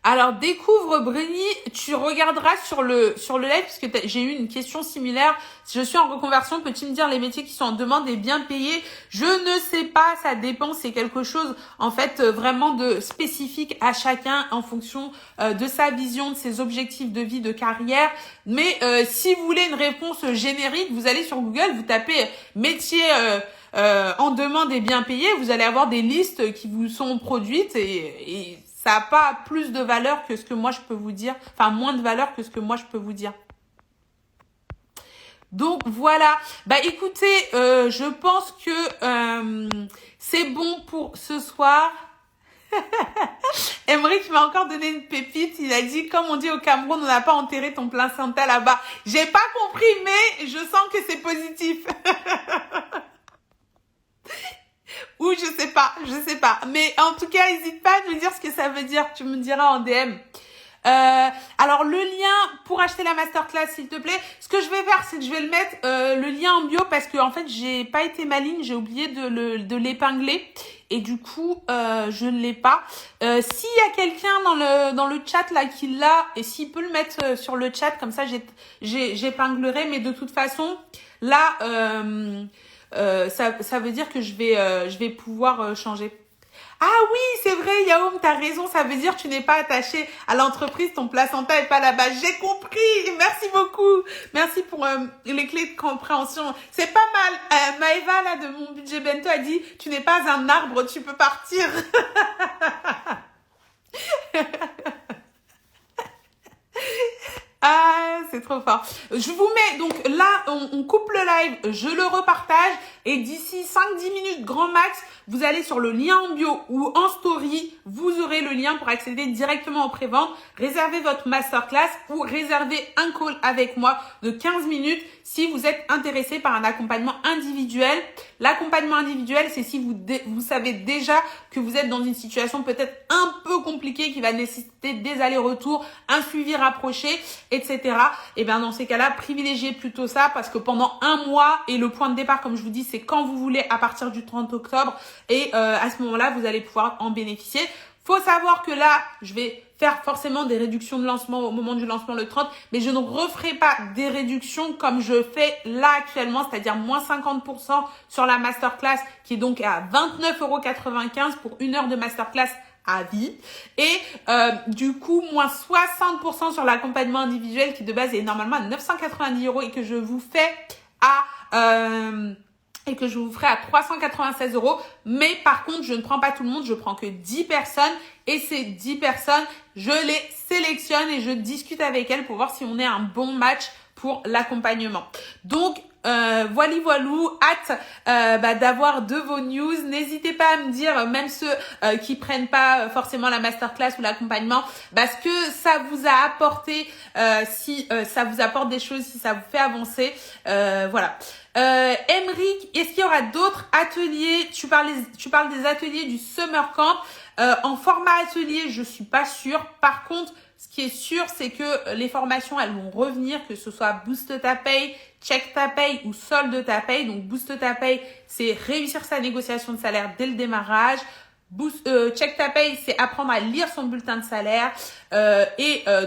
Alors, découvre Brenny, tu regarderas sur le live puisque j'ai eu une question similaire. Je suis en reconversion, peux-tu me dire les métiers qui sont en demande et bien payés? Je ne sais pas, ça dépend, c'est quelque chose en fait vraiment de spécifique à chacun en fonction de sa vision, de ses objectifs de vie, de carrière. Mais si vous voulez une réponse générique, vous allez sur Google, vous tapez métier en demande et bien payé, vous allez avoir des listes qui vous sont produites et ça n'a pas plus de valeur que ce que moi je peux vous dire, enfin moins de valeur que ce que moi je peux vous dire. Donc voilà, écoutez, je pense que c'est bon pour ce soir. Emeric m'a encore donné une pépite, il a dit comme on dit au Cameroun, on n'a pas enterré ton placenta là-bas. J'ai pas compris mais je sens que c'est positif. Ou je sais pas. Mais en tout cas, n'hésite pas à me dire ce que ça veut dire. Tu me diras en DM. Alors le lien pour acheter la masterclass, s'il te plaît. Ce que je vais faire, c'est que je vais le mettre le lien en bio parce que en fait, j'ai pas été maligne, j'ai oublié de l'épingler et du coup, je ne l'ai pas. S'il y a quelqu'un dans le chat là qui l'a et s'il peut le mettre sur le chat, comme ça, j'épinglerai. Mais de toute façon, là. Ça veut dire que je vais pouvoir changer. Ah oui, c'est vrai, Yaoum, t'as raison, ça veut dire que tu n'es pas attaché à l'entreprise, ton placenta est pas là-bas. J'ai compris, merci beaucoup. Merci pour les clés de compréhension. C'est pas mal. Maëva, là, de mon budget bento, a dit, tu n'es pas un arbre, tu peux partir. Ah, c'est trop fort. Je vous mets, donc là, on coupe le live, je le repartage et d'ici 5-10 minutes, grand max, vous allez sur le lien en bio ou en story, vous aurez le lien pour accéder directement aux préventes, réservez votre masterclass ou réservez un call avec moi de 15 minutes si vous êtes intéressé par un accompagnement individuel. L'accompagnement individuel, c'est si vous savez déjà que vous êtes dans une situation peut-être un peu compliquée qui va nécessiter des allers-retours, un suivi rapproché, etc. Et bien dans ces cas-là, privilégiez plutôt ça parce que pendant un mois, et le point de départ, comme je vous dis, c'est quand vous voulez à partir du 30 octobre et à ce moment-là, vous allez pouvoir en bénéficier. Faut savoir que là, je vais faire forcément des réductions de lancement au moment du lancement le 30, mais je ne referai pas des réductions comme je fais là actuellement, c'est-à-dire moins 50% sur la masterclass qui est donc à 29,95 € pour 1 heure de masterclass à vie. Et du coup, moins 60% sur l'accompagnement individuel qui de base est normalement à 990 € et que je vous fais à 396 €. Mais par contre, je ne prends pas tout le monde, je prends que 10 personnes. Et ces 10 personnes, je les sélectionne et je discute avec elles pour voir si on est un bon match pour l'accompagnement. Donc, voilou, hâte d'avoir de vos news. N'hésitez pas à me dire, même ceux qui prennent pas forcément la masterclass ou l'accompagnement, ce que ça vous a apporté, si ça vous apporte des choses, si ça vous fait avancer. Voilà. Emeric, est-ce qu'il y aura d'autres ateliers? Tu parles des ateliers du Summer Camp. En format atelier, je suis pas sûre. Par contre, ce qui est sûr, c'est que les formations, elles vont revenir, que ce soit Boost ta paye, Check ta paye ou Solde ta paye. Donc, Boost ta paye, c'est réussir sa négociation de salaire dès le démarrage. Check ta paye, c'est apprendre à lire son bulletin de salaire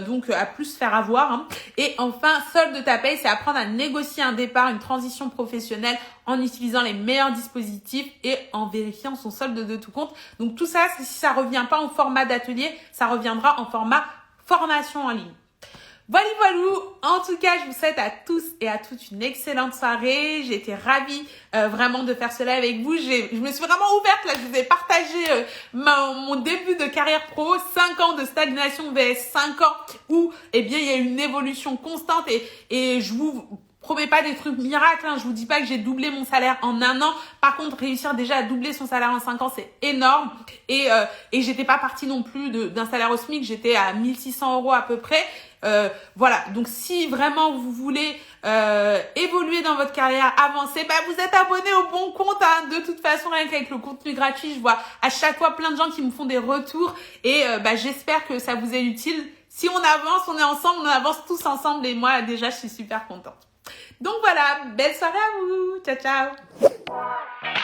donc à plus se faire avoir. Hein. Et enfin, Solde ta paye, c'est apprendre à négocier un départ, une transition professionnelle en utilisant les meilleurs dispositifs et en vérifiant son solde de tout compte. Donc tout ça, si ça revient pas en format d'atelier, ça reviendra en format formation en ligne. Voilou, en tout cas, je vous souhaite à tous et à toutes une excellente soirée. J'ai été ravie vraiment de faire cela avec vous. Je me suis vraiment ouverte là, je vous ai partagé mon début de carrière pro, 5 ans de stagnation vs 5 ans où il y a une évolution constante et je vous promets pas des trucs miracles, hein. Je vous dis pas que j'ai doublé mon salaire en 1 an. Par contre, réussir déjà à doubler son salaire en 5 ans, c'est énorme. Et j'étais pas partie non plus d'un salaire au SMIC, j'étais à 1 600 € à peu près. Voilà, donc si vraiment vous voulez évoluer dans votre carrière, avancer, vous êtes abonné au bon compte, hein. De toute façon, rien qu'avec le contenu gratuit, je vois à chaque fois plein de gens qui me font des retours et j'espère que ça vous est utile. Si on avance, on est ensemble, on avance tous ensemble et moi déjà je suis super contente. Donc voilà, belle soirée à vous, ciao ciao.